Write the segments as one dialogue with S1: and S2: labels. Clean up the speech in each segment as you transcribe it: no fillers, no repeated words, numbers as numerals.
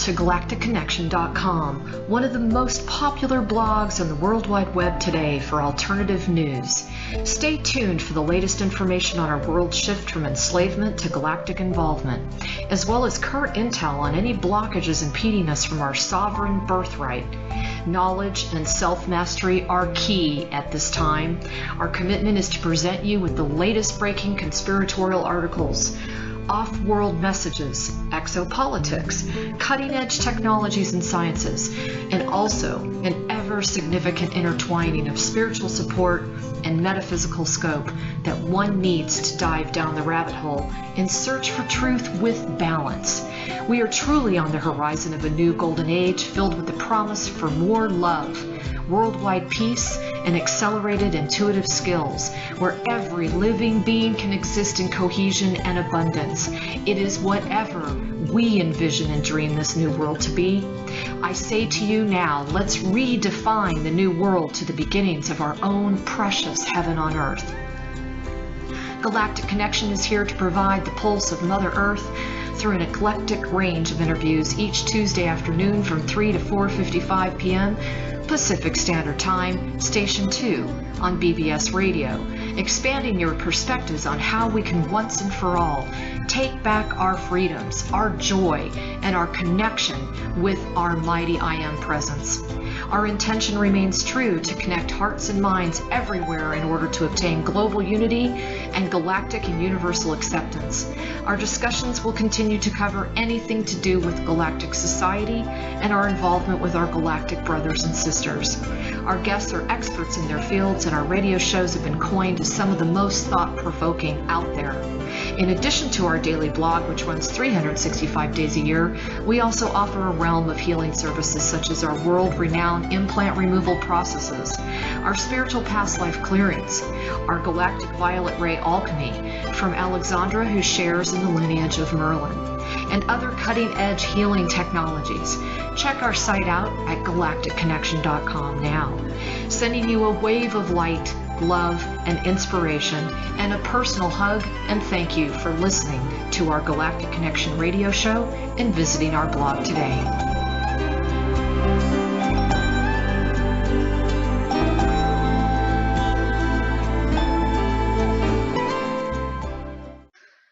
S1: to galacticconnection.com, one of the most popular blogs on the World Wide Web today for alternative news. Stay tuned for the latest information on our world shift from enslavement to galactic involvement, as well as current intel on any blockages impeding us from our sovereign birthright. Knowledge and self-mastery are key at this time. Our commitment is to present you with the latest breaking conspiratorial articles, off-world messages, exopolitics, cutting-edge technologies and sciences, and also an ever-significant intertwining of spiritual support and metaphysical scope that one needs to dive down the rabbit hole in search for truth with balance. We are truly on the horizon of a new golden age filled with the promise for more love, worldwide peace, and accelerated intuitive skills, where every living being can exist in cohesion and abundance. It is whatever we envision and dream this new world to be. I say to you now, let's redefine the new world to the beginnings of our own precious heaven on earth. Galactic Connection is here to provide the pulse of Mother Earth through an eclectic range of interviews each Tuesday afternoon from 3 to 4:55 p.m. Pacific Standard Time, Station 2 on BBS Radio, expanding your perspectives on how we can once and for all take back our freedoms, our joy, and our connection with our mighty I Am presence. Our intention remains true to connect hearts and minds everywhere in order to obtain global unity and galactic and universal acceptance. Our discussions will continue to cover anything to do with galactic society and our involvement with our galactic brothers and sisters. Our guests are experts in their fields, and our radio shows have been coined as some of the most thought-provoking out there. In addition to our daily blog, which runs 365 days a year, we also offer a realm of healing services such as our world-renowned implant removal processes, our spiritual past life clearings, our galactic violet ray alchemy from Alexandra, who shares in the lineage of Merlin, and other cutting-edge healing technologies. Check our site out at galacticconnection.com now, sending you a wave of light, love, and inspiration, and a personal hug and thank you for listening to our Galactic Connection radio show and visiting our blog today.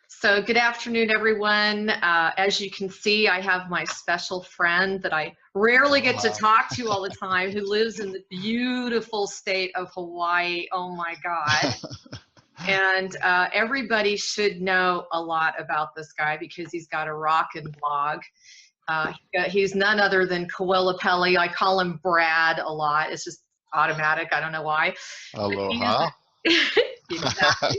S1: So good afternoon, everyone. As you can see, I have my special friend that I rarely get to talk to all the time, who lives in the beautiful state of Hawaii. Oh my God. And everybody should know a lot about this guy because he's got a rockin' blog. He's none other than Kauilapele. I call him Brad a lot. It's just automatic. I don't know why.
S2: Aloha.
S1: Exactly.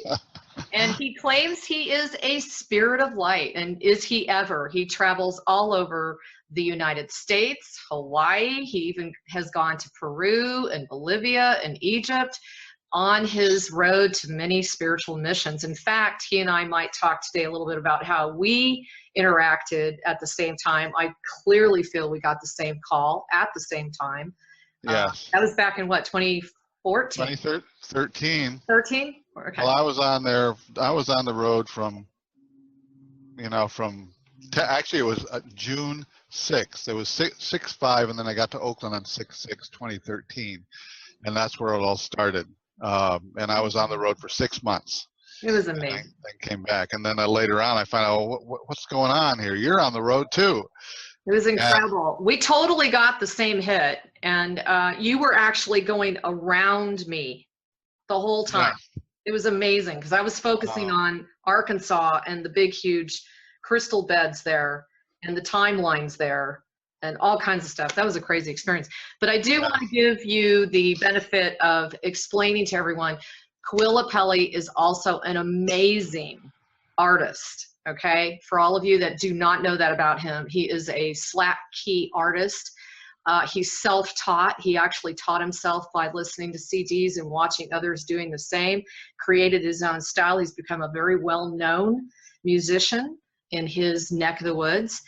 S1: And he claims he is a spirit of light. And is he ever? He travels all over the United States, Hawaii. He even has gone to Peru and Bolivia and Egypt on his road to many spiritual missions. In fact, he and I might talk today a little bit about how we interacted at the same time. I clearly feel we got the same call at the same time.
S2: Yes.
S1: That was back in what, 2014?
S2: 2013.
S1: 13? Okay.
S2: Well, I was on the road from, actually it was June 6th. It was 6/5, and then I got to Oakland on 6/6/2013, and that's where it all started. And I was on the road for 6 months.
S1: It was amazing.
S2: Then came back, and then later on I found out, what's going on here? You're on the road too.
S1: It was incredible. We totally got the same hit, and you were actually going around me the whole time. Yeah. It was amazing because I was focusing on Arkansas and the big, huge crystal beds there and the timelines there and all kinds of stuff. That was a crazy experience. But I do want to give you the benefit of explaining to everyone, Kauilapele is also an amazing artist, okay? For all of you that do not know that about him, he is a slap key artist. He's self-taught. He actually taught himself by listening to CDs and watching others doing the same, created his own style. He's become a very well-known musician in his neck of the woods.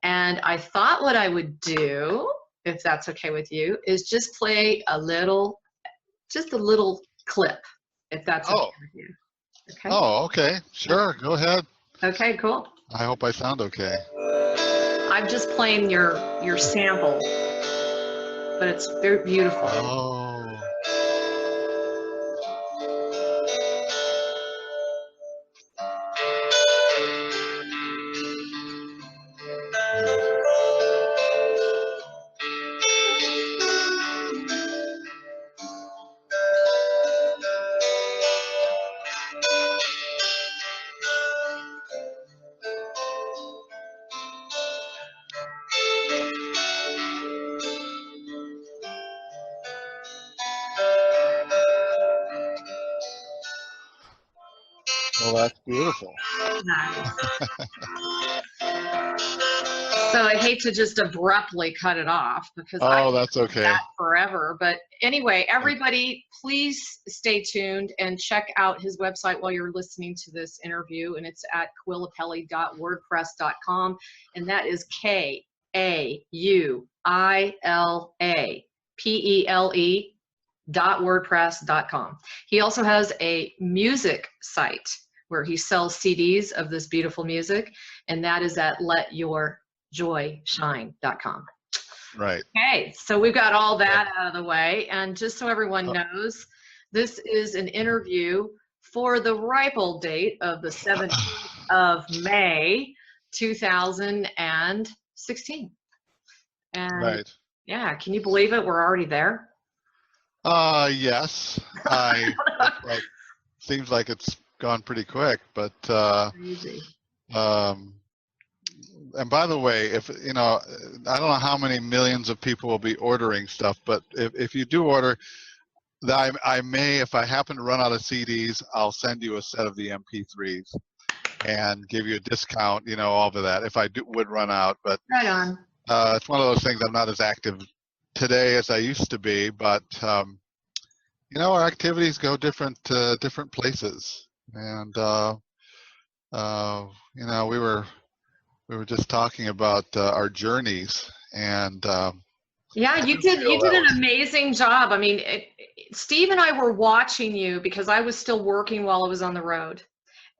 S1: And I thought what I would do, if that's okay with you, is just play just a little clip, if that's okay with you. Okay?
S2: Oh, okay. Sure. Go ahead.
S1: Okay, cool.
S2: I hope I sound okay.
S1: I'm just playing your sample, but it's very beautiful.
S2: Oh. Well, that's beautiful.
S1: Nice. So I hate to just abruptly cut it off because I
S2: That's okay.
S1: that forever. But anyway, everybody, please stay tuned and check out his website while you're listening to this interview. And it's at kauilapele.wordpress.com. And that is KAUILAPELE.wordpress.com. He also has a music site where he sells CDs of this beautiful music, and that is at letyourjoyshine.com.
S2: Right.
S1: Okay, so we've got all that out of the way, and just so everyone knows, this is an interview for the ripe old date of the 17th of May, 2016. And
S2: Right.
S1: yeah, can you believe it? We're already there.
S2: Yes. Seems like it's gone pretty quick, but
S1: Crazy.
S2: and by the way, if I don't know how many millions of people will be ordering stuff, but if you do order, I may, if I happen to run out of CDs, I'll send you a set of the MP3s and give you a discount, all of that if I would run out. But
S1: Right on.
S2: it's one of those things. I'm not as active today as I used to be, but our activities go different places, and we were just talking about our journeys, and
S1: yeah, you did an amazing job. I mean, Steve and I were watching you because I was still working while I was on the road,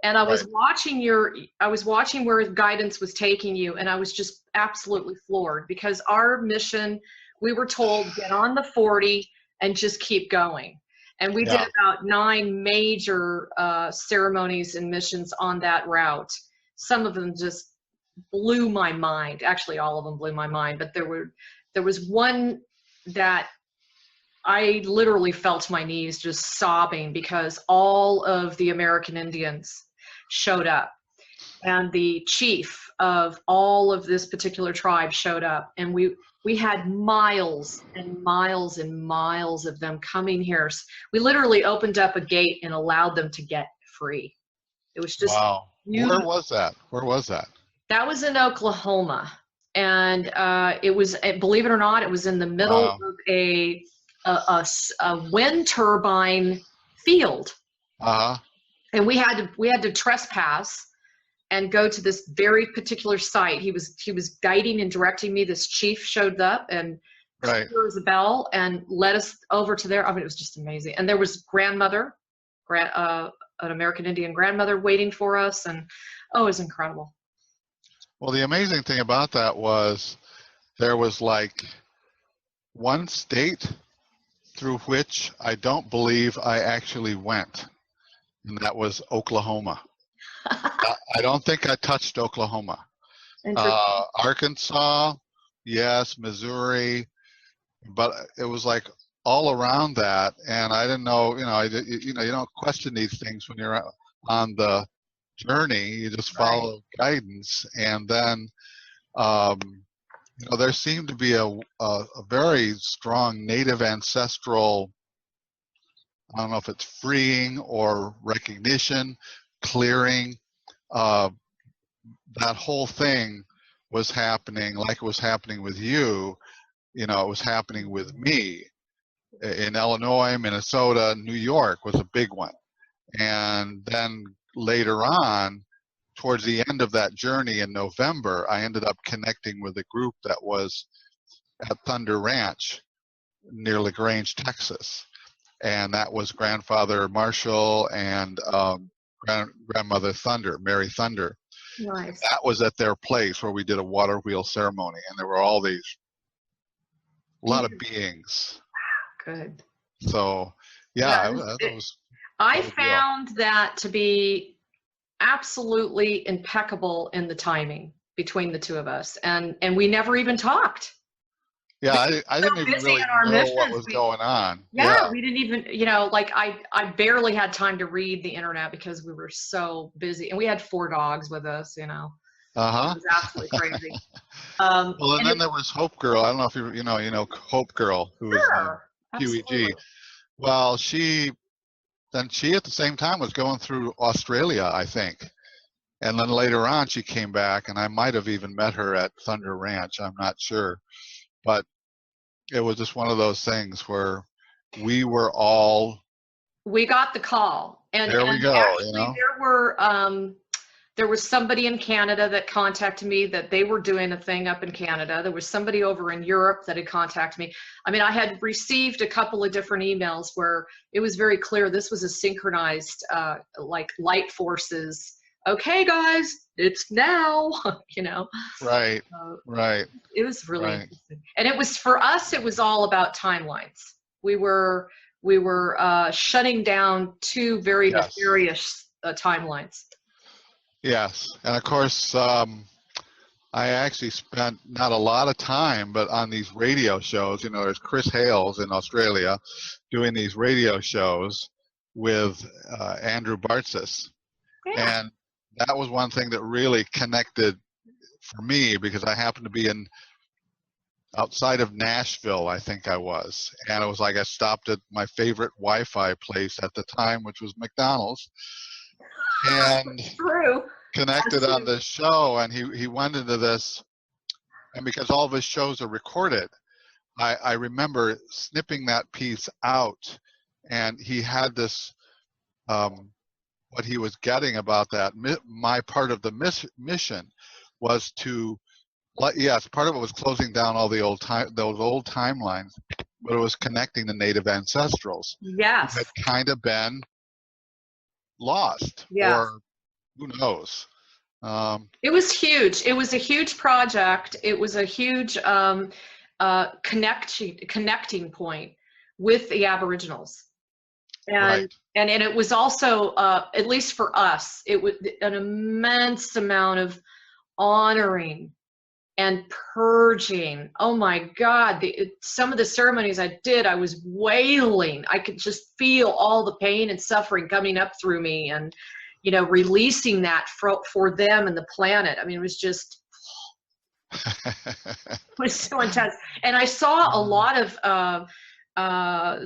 S1: and I was watching where guidance was taking you, and I was just absolutely floored because our mission, we were told, get on the 40 and just keep going. And we did about 9 major ceremonies and missions on that route. Some of them just blew my mind. Actually, all of them blew my mind. But there was one that I literally fell to my knees just sobbing because all of the American Indians showed up. And the chief of all of this particular tribe showed up. And we had miles and miles and miles of them coming here. We literally opened up a gate and allowed them to get free. It was just
S2: wow.
S1: beautiful.
S2: Where was that?
S1: That was in Oklahoma, and it was, believe it or not, it was in the middle of a wind turbine field. And we had to trespass and go to this very particular site. He was guiding and directing me. This chief showed up and there was a bell and led us over to there. I mean, it was just amazing. And there was an American Indian grandmother waiting for us, and it was incredible.
S2: Well, the amazing thing about that was there was like one state through which I don't believe I actually went, and that was Oklahoma. I don't think I touched Oklahoma. Arkansas, yes, Missouri, but it was like all around that, and I didn't know. You don't question these things when you're on the journey. You just follow guidance, and then there seemed to be a very strong Native Ancestral, I don't know if it's freeing or recognition, clearing. That whole thing was happening like it was happening with you. It was happening with me. In Illinois, Minnesota, New York was a big one. And then later on, towards the end of that journey in November, I ended up connecting with a group that was at Thunder Ranch near LaGrange, Texas. And that was Grandfather Marshall and Grandmother Thunder, Mary Thunder.
S1: Nice.
S2: That was at their place where we did a water wheel ceremony, and there were all these, a lot of beings.
S1: Good.
S2: So, yeah, that was
S1: I
S2: a deal.
S1: found that to be absolutely impeccable in the timing between the two of us, and we never even talked.
S2: Yeah, I didn't even really know what was going on.
S1: Yeah, we didn't even, like I barely had time to read the internet because we were so busy, and we had 4 dogs with us. It was absolutely crazy.
S2: Well, and then there was Hope Girl. I don't know if you know Hope Girl, who was QEG. Well, she at the same time was going through Australia, I think. And then later on she came back, and I might have even met her at Thunder Ranch. I'm not sure. But it was just one of those things where we
S1: got the call. And
S2: there we go.
S1: Actually, there was somebody in Canada that contacted me that they were doing a thing up in Canada. There was somebody over in Europe that had contacted me. I mean, I had received a couple of different emails where it was very clear this was a synchronized, like light forces. Okay, guys, it's now,
S2: Right, right.
S1: It was really interesting. And it was, for us, it was all about timelines. We were shutting down 2 very nefarious timelines.
S2: Yes, and of course, I actually spent not a lot of time, but on these radio shows. There's Chris Hales in Australia doing these radio shows with Andrew Bartzis.
S1: Yeah.
S2: And that was one thing that really connected for me, because I happened to be outside of Nashville, I think I was. And it was like I stopped at my favorite Wi-Fi place at the time, which was McDonald's. And connected on this show, and he went into this, and because all of his shows are recorded, I remember snipping that piece out, and he had this, what he was getting about that, my part of the mission was to, yes, part of it was closing down all those old timelines, but it was connecting the Native Ancestrals.
S1: Yes.
S2: Who had kind of been lost, or who knows.
S1: It was huge. It was a huge project. It was a huge connecting point with the Aboriginals. And it was also, at least for us, it was an immense amount of honoring and purging. Oh my God, some of the ceremonies I did, I was wailing. I could just feel all the pain and suffering coming up through me, and releasing that for them and the planet. I mean, it was just, it was so intense. And I saw a lot of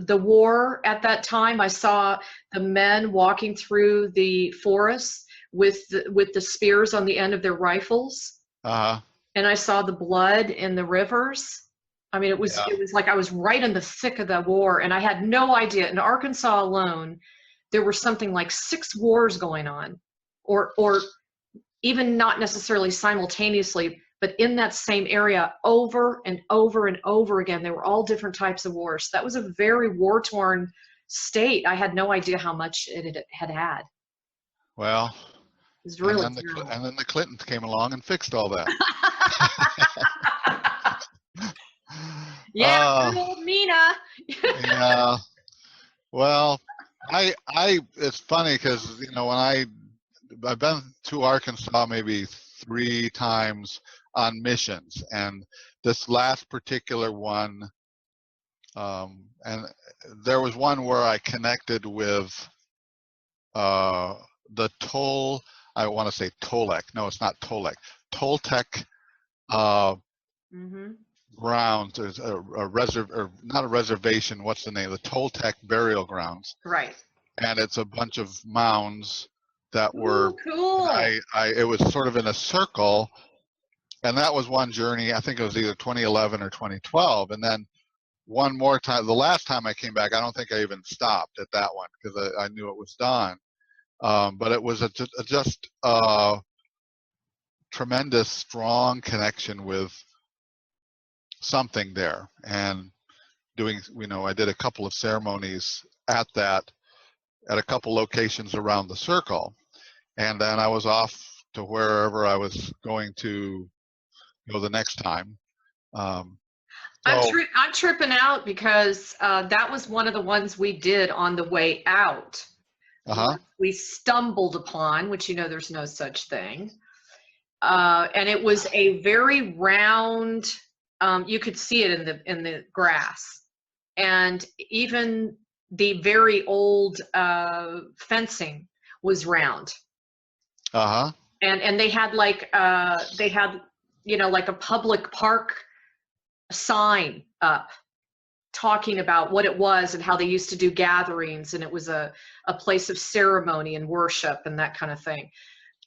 S1: the war at that time. I saw the men walking through the forests with the spears on the end of their rifles. And I saw the blood in the rivers. I mean, it was like I was right in the thick of the war, and I had no idea. In Arkansas alone, there were something like 6 wars going on, or even not necessarily simultaneously, but in that same area over and over and over again. There were all different types of wars. That was a very war-torn state. I had no idea how much it had.
S2: Well,
S1: it was really
S2: and then the Clintons came along and fixed all that.
S1: Good old Nina.
S2: Yeah. Well, it's funny because when I've been to Arkansas maybe 3 times on missions, and this last particular one, and there was one where I connected with the I want to say Tolek. No, it's not Tolek. Toltec grounds. There's not a reservation. What's the name? The Toltec burial grounds.
S1: Right.
S2: And it's a bunch of mounds that were
S1: cool.
S2: It was sort of in a circle, and that was one journey. I think it was either 2011 or 2012, and then one more time. The last time I came back, I don't think I even stopped at that one because I knew it was done. But it was just a tremendous, strong connection with something there, and doing. I did a couple of ceremonies at a couple locations around the circle, and then I was off to wherever I was going to go the next time.
S1: I'm tripping out because that was one of the ones we did on the way out. We stumbled upon, which there's no such thing, and it was a very round. You could see it in the grass, and even the very old fencing was round. And they had like like a public park sign up talking about what it was and how they used to do gatherings, and it was a place of ceremony and worship and that kind of thing.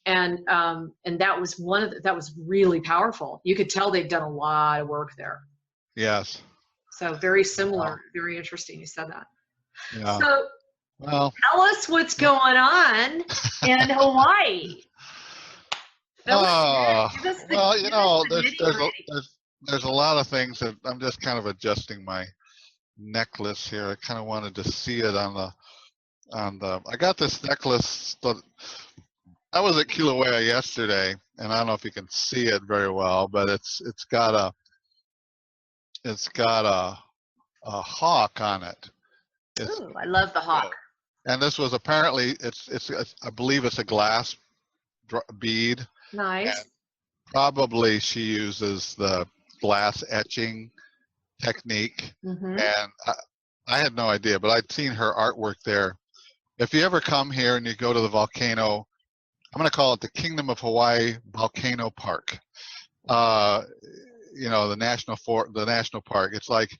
S1: And that was that was really powerful. You could tell they'd done a lot of work there.
S2: Yes.
S1: So very similar, very interesting you said that.
S2: Yeah.
S1: So tell us what's going on in Hawaii.
S2: There's a lot of things that I'm just kind of adjusting my necklace here. I kind of wanted to see it on the. I got this necklace. I was at Kilauea yesterday, and I don't know if you can see it very well, but it's got a hawk on it.
S1: Ooh, I love the hawk.
S2: And this was apparently I believe it's a glass bead.
S1: Nice.
S2: And probably she uses the glass etching technique. And I had no idea, but I'd seen her artwork there. If you ever come here and you go to the volcano, I'm going to call it the Kingdom of Hawaii Volcano Park. The national park. It's like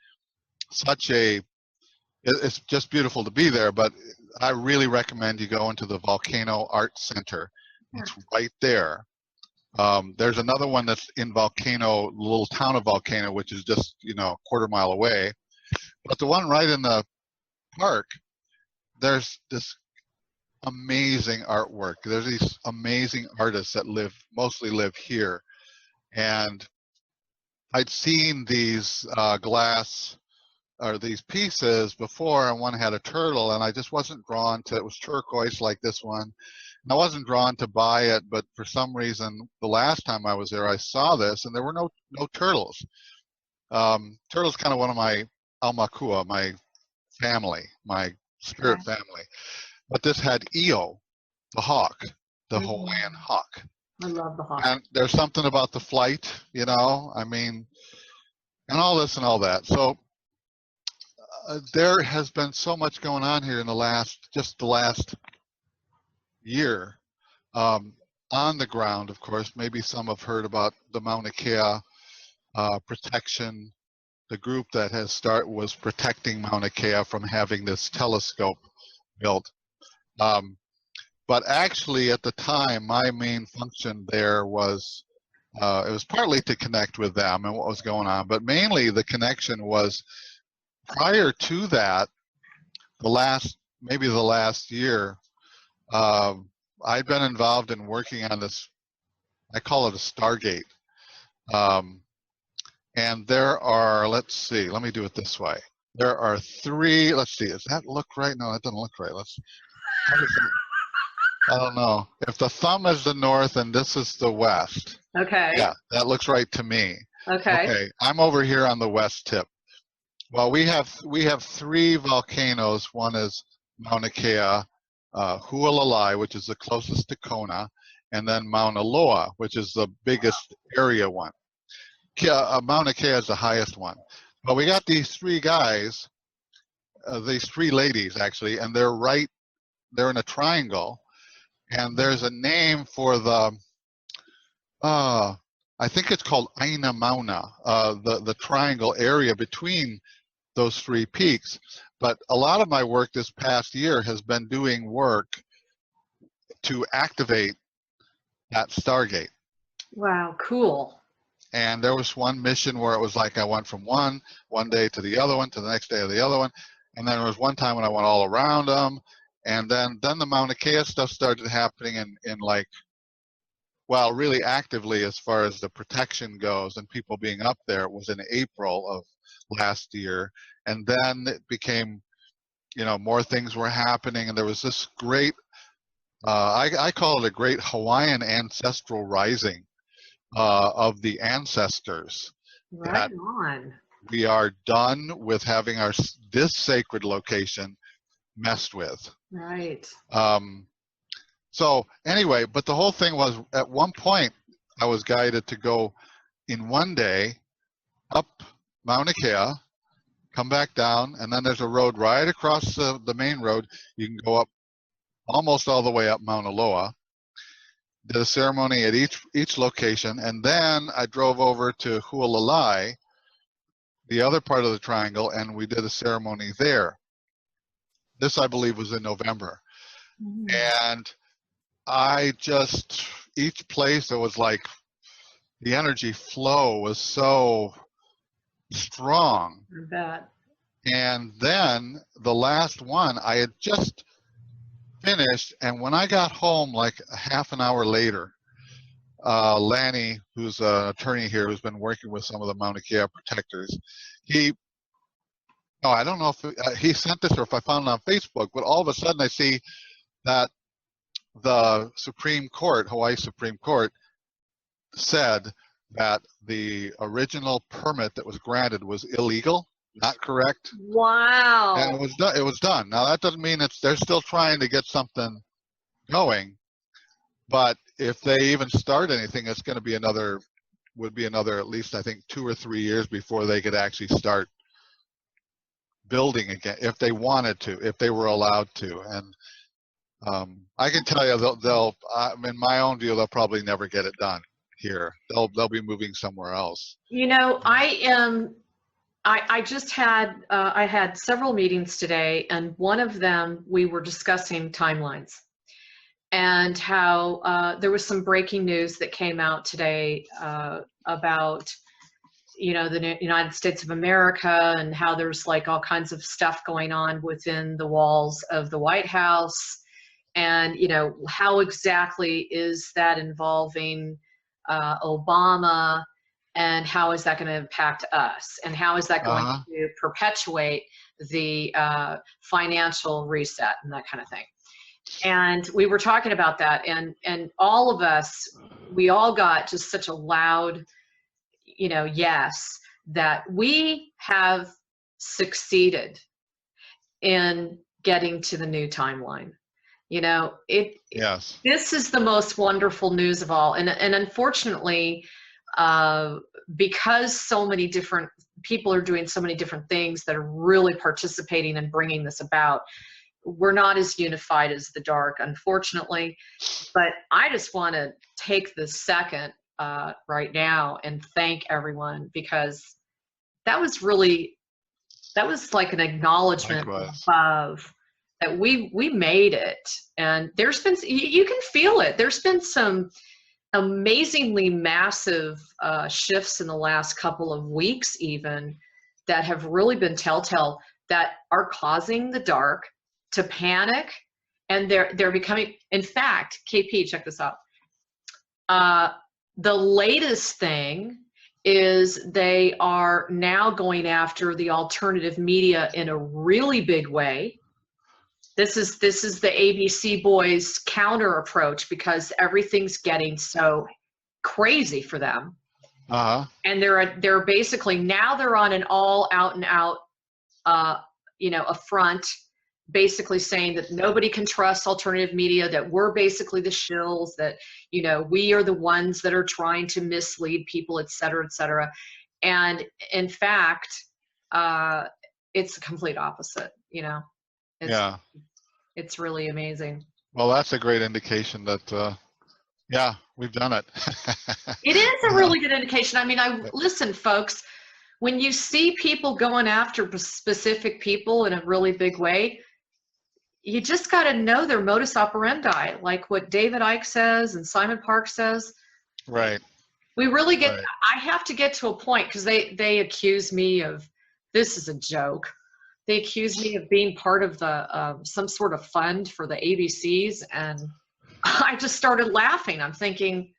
S2: it's just beautiful to be there, but I really recommend you go into the Volcano Art Center. It's right there. There's another one that's in the little town of Volcano, which is just, a quarter mile away. But the one right in the park, there's this amazing artwork. There's these amazing artists that mostly live here. And I'd seen these these pieces before, and one had a turtle, and I just wasn't drawn to it. It was turquoise like this one. And I wasn't drawn to buy it, but for some reason, the last time I was there, I saw this, and there were no turtles. Turtle's kind of one of my aumakua, my family, my spirit family. But this had Io, the hawk, the Hawaiian hawk.
S1: I love the hawk.
S2: And there's something about the flight, and all this and all that. So there has been so much going on here in the last year. On the ground, of course, maybe some have heard about the Mauna Kea protection. The group that was protecting Mauna Kea from having this telescope built. But actually, at the time, my main function there was, it was partly to connect with them and what was going on, but mainly the connection was prior to that, maybe the last year, I'd been involved in working on this, I call it a Stargate. And there are, let's see, let me do it this way. There are three, let's see, does that look right? No, that doesn't look right. I don't know. If the thumb is the north and this is the west.
S1: Okay.
S2: Yeah, that looks right to me.
S1: Okay.
S2: I'm over here on the west tip. Well, we have three volcanoes. One is Mauna Kea, Hualalai, which is the closest to Kona, and then Mauna Loa, which is the biggest area one. Mauna Kea is the highest one. But we got these three guys, these three ladies actually, and they're in a triangle, and there's a name for the, I think it's called Aina Mauna, the triangle area between those three peaks. But a lot of my work this past year has been doing work to activate that Stargate.
S1: Wow, cool.
S2: And there was one mission where it was like I went from one day to the other one, to the next day to the other one. And then there was one time when I went all around them. And then the Mauna Kea stuff started happening in like, well, really actively as far as the protection goes and people being up there. It was in April of last year. And then it became, more things were happening. And there was this great I call it a great Hawaiian ancestral rising of the ancestors.
S1: Right on.
S2: We are done with having this sacred location messed with.
S1: Right.
S2: So anyway, but the whole thing was, at one point I was guided to go in one day up Mauna Kea, come back down, and then there's a road right across the main road. You can go up almost all the way up Mauna Loa. Did a ceremony at each location, and then I drove over to Hualalai, the other part of the triangle, and we did a ceremony there. This, I believe, was in November. And I just, each place, it was like the energy flow was so strong.
S1: I bet.
S2: And then the last one, I had just finished, and when I got home, like a half an hour later, Lanny, who's an attorney here, who's been working with some of the Mauna Kea protectors, I don't know if he sent this or if I found it on Facebook, but all of a sudden I see that the Supreme Court, Hawaii Supreme Court, said that the original permit that was granted was illegal, not correct.
S1: Wow.
S2: And it was done. Now that doesn't mean they're still trying to get something going, but if they even start anything, it's going to be would be another at least, I think, 2 or 3 years before they could actually start building again, if they wanted to, if they were allowed to. And I can tell you, they'll in my own view, they'll probably never get it done here. They'll be moving somewhere else.
S1: You know, I just had I had several meetings today, and one of them we were discussing timelines and how there was some breaking news that came out today about, you know, the United States of America, and how there's like all kinds of stuff going on within the walls of the White House. And, you know, how exactly is that involving Obama, and how is that going to impact us? And how is that going to perpetuate the financial reset and that kind of thing? And we were talking about that, and all of us, we all got just such a loud, you know, yes, that we have succeeded in getting to the new timeline. You know,
S2: yes,
S1: this is the most wonderful news of all. And unfortunately, because so many different people are doing so many different things that are really participating in bringing this about, we're not as unified as the dark, unfortunately. But I just want to take this second right now and thank everyone, because that was like an acknowledgement of that we made it. And there's been, you can feel it, there's been some amazingly massive shifts in the last couple of weeks even, that have really been telltale, that are causing the dark to panic. And they're becoming, in fact, KP, check this out. The latest thing is they are now going after the alternative media in a really big way. This is the ABC boys' counter approach, because everything's getting so crazy for them. And they're basically, now they're on an all out and out, you know, affront, basically saying that nobody can trust alternative media, that we're basically the shills, that, you know, we are the ones that are trying to mislead people, et cetera, et cetera. And in fact, it's the complete opposite, you know. It's really amazing.
S2: Well, that's a great indication that, yeah, we've done it.
S1: It is a really good indication. I mean, listen, folks, when you see people going after specific people in a really big way, you just got to know their modus operandi, like what David Icke says and Simon Park says.
S2: Right.
S1: We really get, I have to get to a point, because they accuse me of, this is a joke. They accused me of being part of the some sort of fund for the ABCs, and I just started laughing. I'm thinking,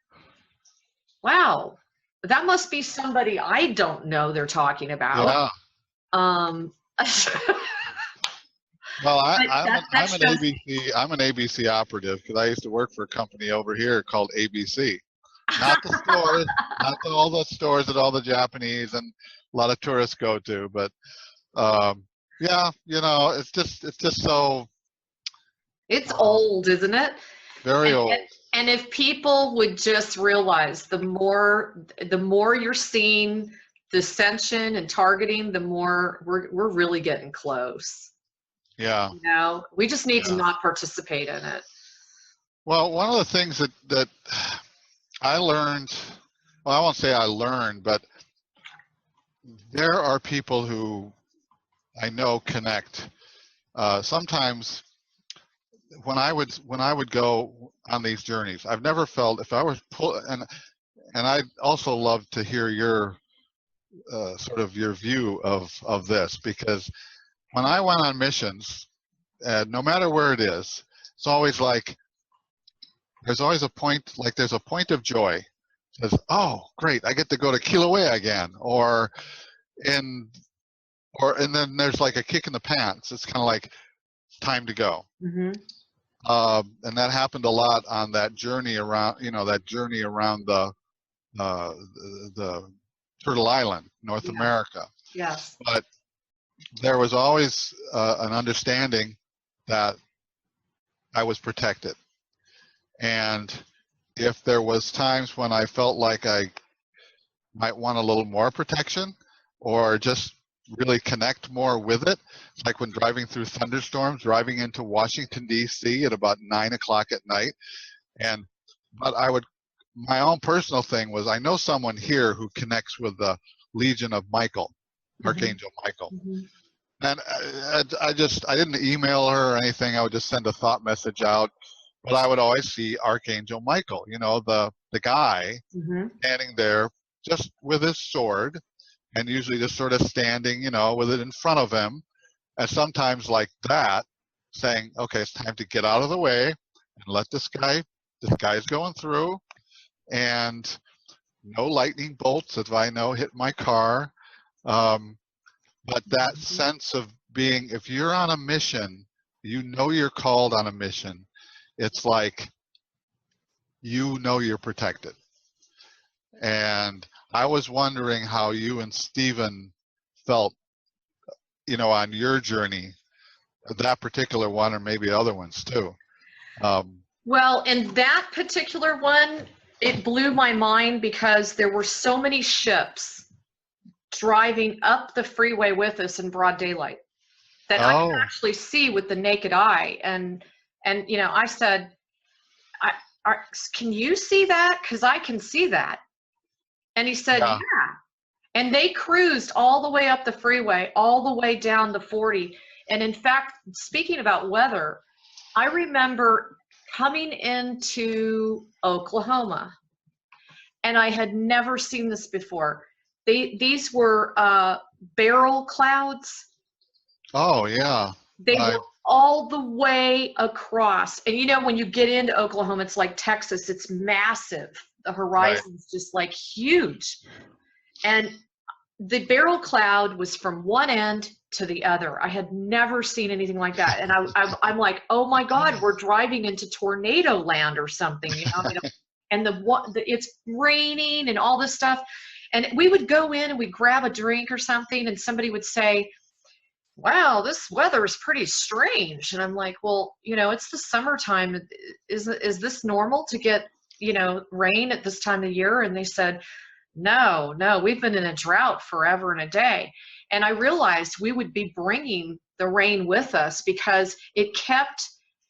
S1: wow, that must be somebody I don't know they're talking about.
S2: Yeah. Well,
S1: But that shows.
S2: I'm an ABC operative because I used to work for a company over here called ABC. Not the stores, not all the stores that all the Japanese and a lot of tourists go to, but yeah, it's just so
S1: It's old, isn't it?
S2: very
S1: And,
S2: old.
S1: and and if people would just realize the more you're seeing dissension and targeting, the more we're really getting close.
S2: Yeah,
S1: We just need to
S2: yeah.
S1: not participate in it.
S2: Well, one of the things that I learned, well, I won't say I learned, but there are people who I know connect. Sometimes when I would go on these journeys, I've never felt if I was and I also love to hear your sort of your view of this, because when I went on missions, no matter where it is, it's always like there's always a point, like there's a point of joy. It says, oh, great, I get to go to Kilauea again, and then there's like a kick in the pants. It's kind of like time to go.
S1: Mm-hmm.
S2: And that happened a lot on that journey around, the Turtle Island, North America.
S1: Yes.
S2: But there was always an understanding that I was protected. And if there was times when I felt like I might want a little more protection or just really connect more with it, like when driving through thunderstorms, driving into Washington, D.C. at about 9 o'clock at night. But my own personal thing was, I know someone here who connects with the Legion of Michael, Archangel Michael.
S1: Mm-hmm.
S2: And I didn't email her or anything. I would just send a thought message out. But I would always see Archangel Michael, the guy standing there just with his sword, and usually just sort of standing, with it in front of him. And sometimes like that, saying, okay, it's time to get out of the way and let this guy's going through, and no lightning bolts, if I know, hit my car. But that sense of being, if you're on a mission, you're called on a mission. It's like, you're protected. And I was wondering how you and Stephen felt, on your journey, that particular one, or maybe other ones too.
S1: Well, in that particular one, it blew my mind because there were so many ships driving up the freeway with us in broad daylight that I could actually see with the naked eye. And I said, can you see that? Because I can see that. And he said, yeah. And they cruised all the way up the freeway, all the way down to 40. And in fact, speaking about weather, I remember coming into Oklahoma, and I had never seen this before. These were barrel clouds. Oh, yeah. They were all the way across. And when you get into Oklahoma, it's like Texas. It's massive. The horizon's just like huge. And the barrel cloud was from one end to the other. I had never seen anything like that. And I'm like, oh my God, we're driving into tornado land or something, and it's raining and all this stuff. And we would go in and we'd grab a drink or something, and somebody would say, wow, this weather is pretty strange. And I'm like, well, it's the summertime. Is this normal to get, rain at this time of year? And they said, no, we've been in a drought forever and a day. And I realized we would be bringing the rain with us because it kept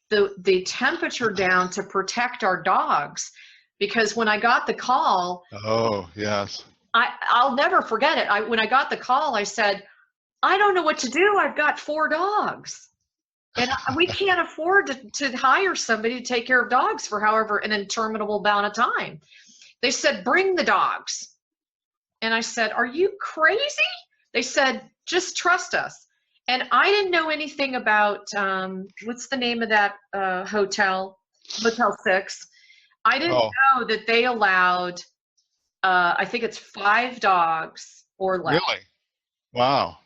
S1: the temperature down to protect our dogs. Because when I got the call,
S2: oh yes,
S1: I'll never forget it. When I got the call, I said, I don't know what to do. I've got 4 dogs, and we can't afford to hire somebody to take care of dogs for however an interminable amount of time. They said, bring the dogs. And I said, are you crazy? They said, just trust us. And I didn't know anything about, what's the name of that hotel? Motel 6. I didn't know that they allowed, I think it's 5 dogs or less.
S2: Really? Wow.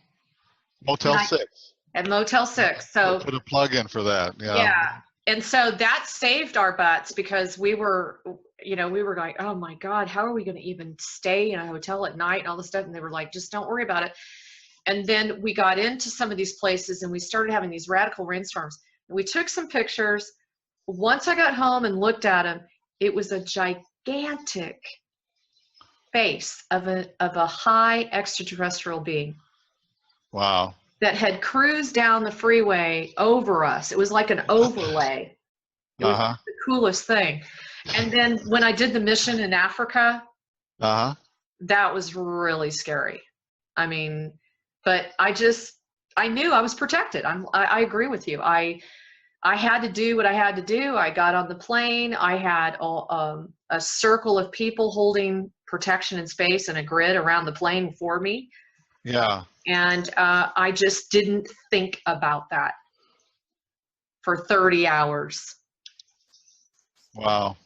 S2: Motel 6.
S1: at Motel 6. So
S2: Put a plug in for that. Yeah.
S1: yeah. And so that saved our butts because we were, you know, we were going, oh my God, how are we going to even stay in a hotel at night and all this stuff? And they were like, just don't worry about it. And then we got into some of these places and we started having these radical rainstorms. And we took some pictures. Once I got home and looked at them, it was a gigantic face of a high extraterrestrial being.
S2: Wow.
S1: That had cruised down the freeway over us. It was like an overlay. It was the coolest thing. And then when I did the mission in Africa, that was really scary. I mean, but I knew I was protected. I agree with you. I had to do what I had to do. I got on the plane. I had a circle of people holding protection in space and a grid around the plane for me.
S2: Yeah.
S1: And I just didn't think about that for 30 hours.
S2: Wow.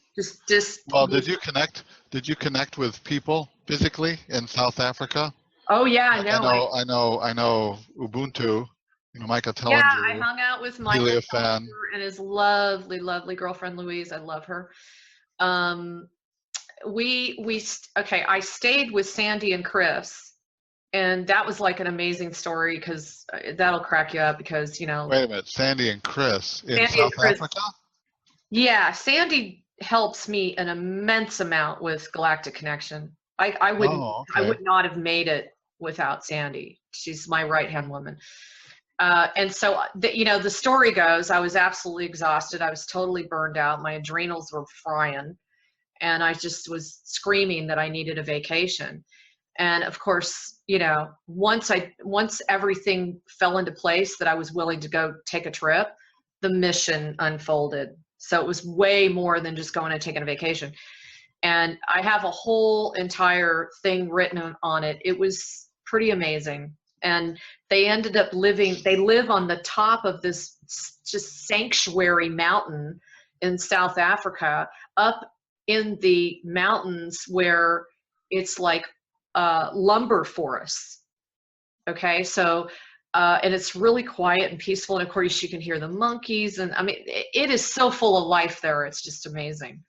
S1: Just.
S2: Well, did you connect with people physically in South Africa?
S1: Oh yeah,
S2: I know Ubuntu. You know, Micah Tellinger.
S1: Yeah, I hung out with Michael
S2: Tellinger
S1: and his lovely, lovely girlfriend Louise. I love her. I stayed with Sandy and Chris. And that was like an amazing story because that'll crack you up because, you know.
S2: Wait a minute, Sandy and Chris in South Africa?
S1: Yeah, Sandy helps me an immense amount with Galactic Connection. I would not have made it without Sandy. She's my right-hand woman. And so, the story goes, I was absolutely exhausted. I was totally burned out. My adrenals were frying. And I just was screaming that I needed a vacation. And of course, you know, once everything fell into place that I was willing to go take a trip, the mission unfolded. So it was way more than just going and taking a vacation. And I have a whole entire thing written on it. It was pretty amazing. And they ended up they live on the top of this just sanctuary mountain in South Africa, up in the mountains where it's like lumber forests. Okay, so and it's really quiet and peaceful, and of course you can hear the monkeys, and I mean it is so full of life there. It's just amazing.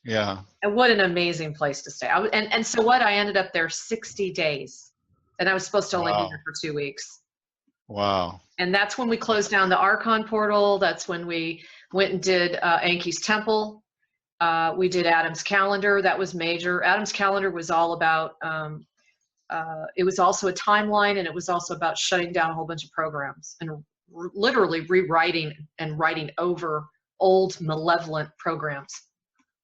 S2: Yeah.
S1: And what an amazing place to stay. And so what, I ended up there 60 days, and I was supposed to only be there for 2 weeks.
S2: Wow. And
S1: that's when we closed down the Archon portal. That's when we went and did Enki's temple. We did Adam's calendar. That was major. Adam's calendar was all about it was also a timeline, and it was also about shutting down a whole bunch of programs and literally rewriting and writing over old malevolent programs.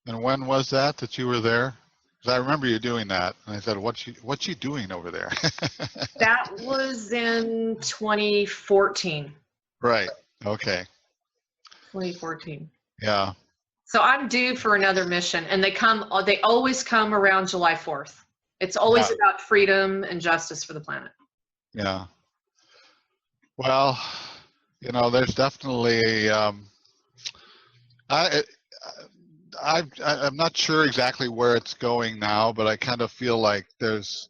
S2: And when was that you were there? Because I remember you doing that, and I said, "What's she doing over there?"
S1: That was in 2014.
S2: Right. Okay.
S1: 2014.
S2: Yeah.
S1: So I'm due for another mission, and they always come around July 4th. It's always about freedom and justice for the planet.
S2: Yeah. Well, you know, there's definitely I'm not sure exactly where it's going now, but I kind of feel like there's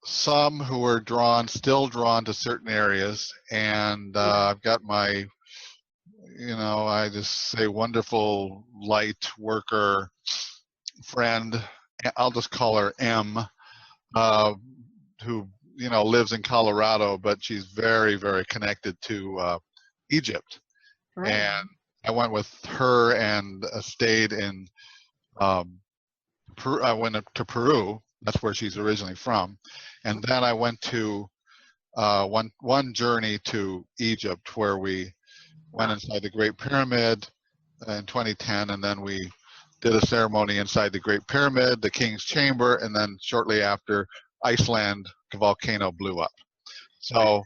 S2: some who are still drawn to certain areas, and I've got my, you know, I just say wonderful light worker friend, I'll just call her M, who, you know, lives in Colorado, but she's very, very connected to Egypt. Right. And I went with her and stayed in Peru. I went to Peru. That's where she's originally from. And then I went to one journey to Egypt, where we went inside the Great Pyramid in 2010, and then we did a ceremony inside the Great Pyramid, the King's Chamber, and then shortly after, Iceland, the volcano blew up. So,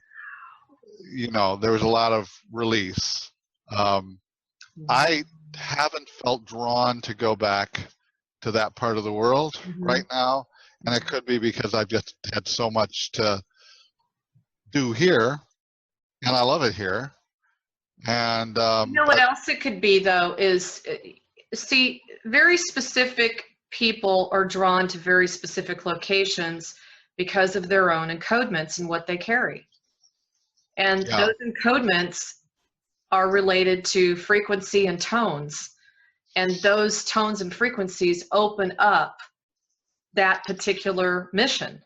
S2: you know, there was a lot of release. I haven't felt drawn to go back to that part of the world right now, and it could be because I've just had so much to do here, and I love it here. And
S1: you know what else it could be, though, is see, very specific people are drawn to very specific locations because of their own encodements and what they carry. And
S2: Yeah.
S1: those encodements are related to frequency and tones. And those tones and frequencies open up that particular mission.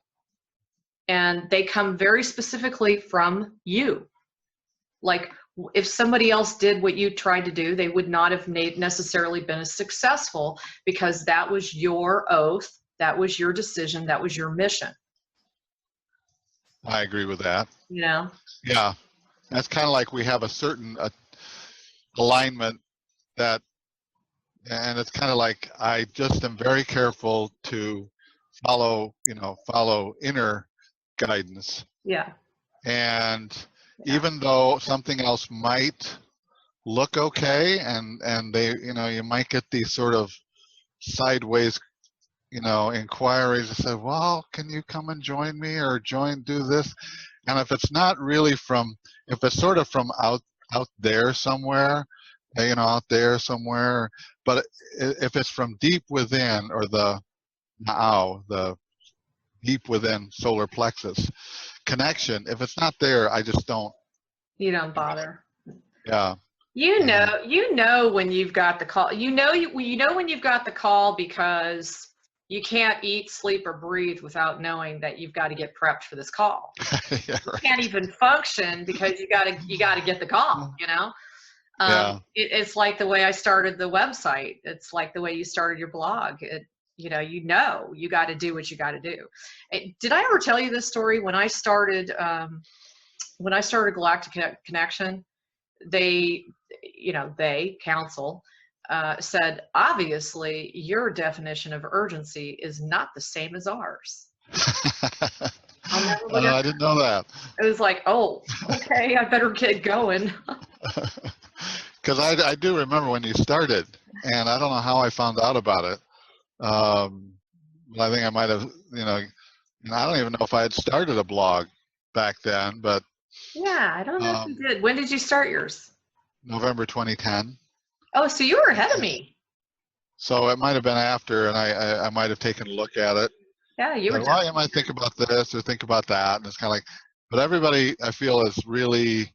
S1: And they come very specifically from you. Like, if somebody else did what you tried to do, they would not have necessarily been as successful, because that was your oath, that was your decision, that was your mission.
S2: I agree with that.
S1: You know?
S2: Yeah. That's kind of like we have a certain alignment that, and it's kind of like I just am very careful to follow inner guidance.
S1: Yeah.
S2: And even though something else might look okay, and they, you might get these sort of sideways, inquiries that say, well, can you come and join me, or do this? And if it's not really if it's sort of from out there somewhere, out there somewhere, but if it's from deep within, or the deep within solar plexus connection, if it's not there, I just don't.
S1: You don't bother.
S2: Yeah.
S1: You know when you've got the call. You know when you've got the call, because you can't eat, sleep, or breathe without knowing that you've got to get prepped for this call.
S2: Yeah, right.
S1: You can't even function because you got to get the call.
S2: Yeah.
S1: It's like the way I started the website. It's like the way you started your blog. You got to do what you got to do. Did I ever tell you this story? When I started Galactic Connection, council said, obviously your definition of urgency is not the same as ours.
S2: I didn't know that.
S1: It was like, oh, okay, I better get going.
S2: Because I do remember when you started, and I don't know how I found out about it. But I think I might have, and I don't even know if I had started a blog back then, but.
S1: Yeah, I don't know if you did. When did you start yours?
S2: November 2010.
S1: Oh, so you were ahead of me.
S2: So it might have been after, and I might have taken a look at it.
S1: Yeah, you were.
S2: Well, you might think about this or think about that, and it's kind of like, but everybody, I feel, is really,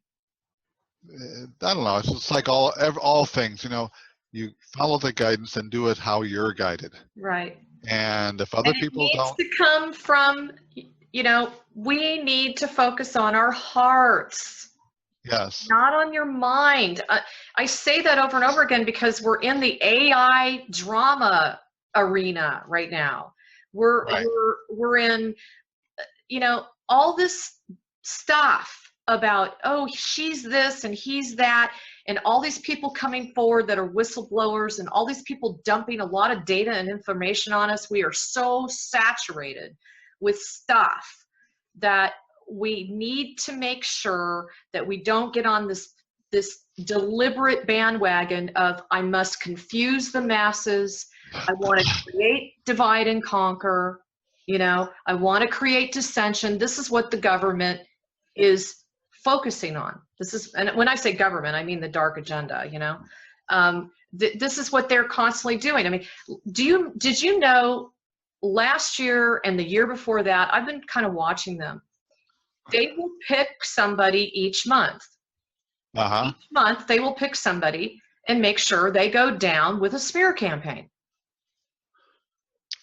S2: I don't know. It's just like all things, you follow the guidance and do it how you're guided.
S1: Right.
S2: And if other people don't.
S1: It needs to come from, we need to focus on our hearts.
S2: Yes.
S1: Not on your mind. I say that over and over again because we're in the AI drama arena right now. We're in, all this stuff about, oh, she's this and he's that, and all these people coming forward that are whistleblowers, and all these people dumping a lot of data and information on us. We are so saturated with stuff that we need to make sure that we don't get on this deliberate bandwagon of, I must confuse the masses. I want to create divide and conquer. I want to create dissension. This is what the government is focusing on. And when I say government, I mean the dark agenda. This is what they're constantly doing. I mean, did you know last year and the year before that, I've been kind of watching them. They will pick somebody each month.
S2: Uh-huh.
S1: Each month they will pick somebody and make sure they go down with a smear campaign.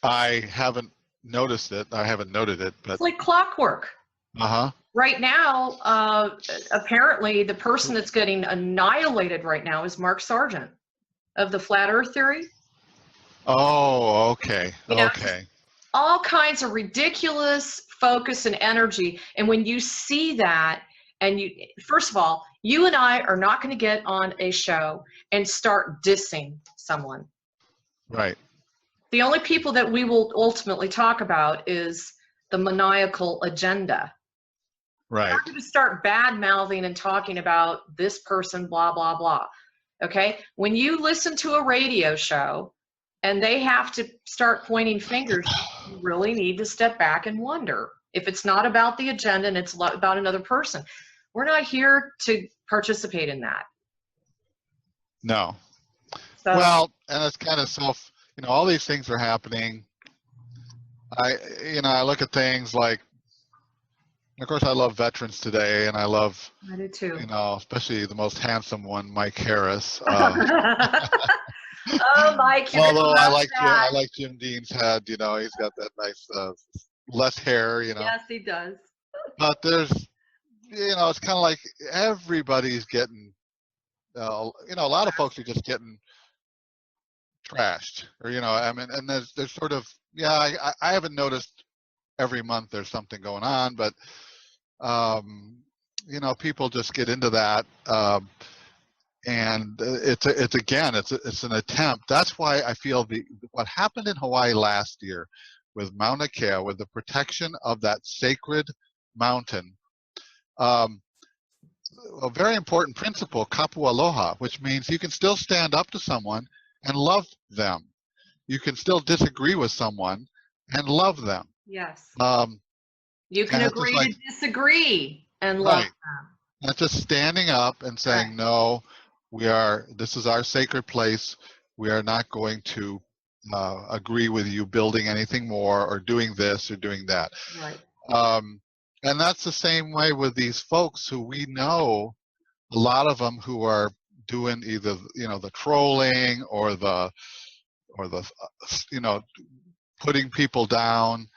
S2: I haven't noticed it. I haven't noted it, but
S1: it's like clockwork.
S2: Uh-huh.
S1: Right now, apparently the person that's getting annihilated right now is Mark Sargent of the Flat Earth Theory.
S2: Oh, okay. Okay.
S1: All kinds of ridiculous focus and energy. And when you see that, and first of all, you and I are not going to get on a show and start dissing someone.
S2: Right.
S1: The only people that we will ultimately talk about is the maniacal agenda.
S2: Right.
S1: We're not going to start bad-mouthing and talking about this person, blah, blah, blah. Okay? When you listen to a radio show and they have to start pointing fingers, you really need to step back and wonder if it's not about the agenda and it's about another person. We're not here to participate in that.
S2: No.
S1: So,
S2: well, and it's kind of all these things are happening. I look at things like, Of course, I love Veterans Today, and I love,
S1: I do too.
S2: especially the most handsome one, Mike Harris.
S1: Oh, Mike, you're gonna
S2: Although
S1: love
S2: I
S1: that.
S2: like Jim Dean's head. He's got that nice less hair.
S1: Yes, he does.
S2: But there's, it's kind of like everybody's getting, a lot of folks are just getting trashed, or I mean, and there's sort of, I haven't noticed every month there's something going on, but people just get into that. And it's an attempt. That's why I feel what happened in Hawaii last year with Mauna Kea, with the protection of that sacred mountain, a very important principle, kapu aloha, which means you can still stand up to someone and love them. You can still disagree with someone and love them.
S1: Yes.
S2: Um,
S1: you can agree to disagree and love them.
S2: Not just standing up and saying, no, this is our sacred place. We are not going to agree with you building anything more or doing this or doing that.
S1: Right.
S2: And that's the same way with these folks who we know, a lot of them who are doing either, the trolling or the putting people down,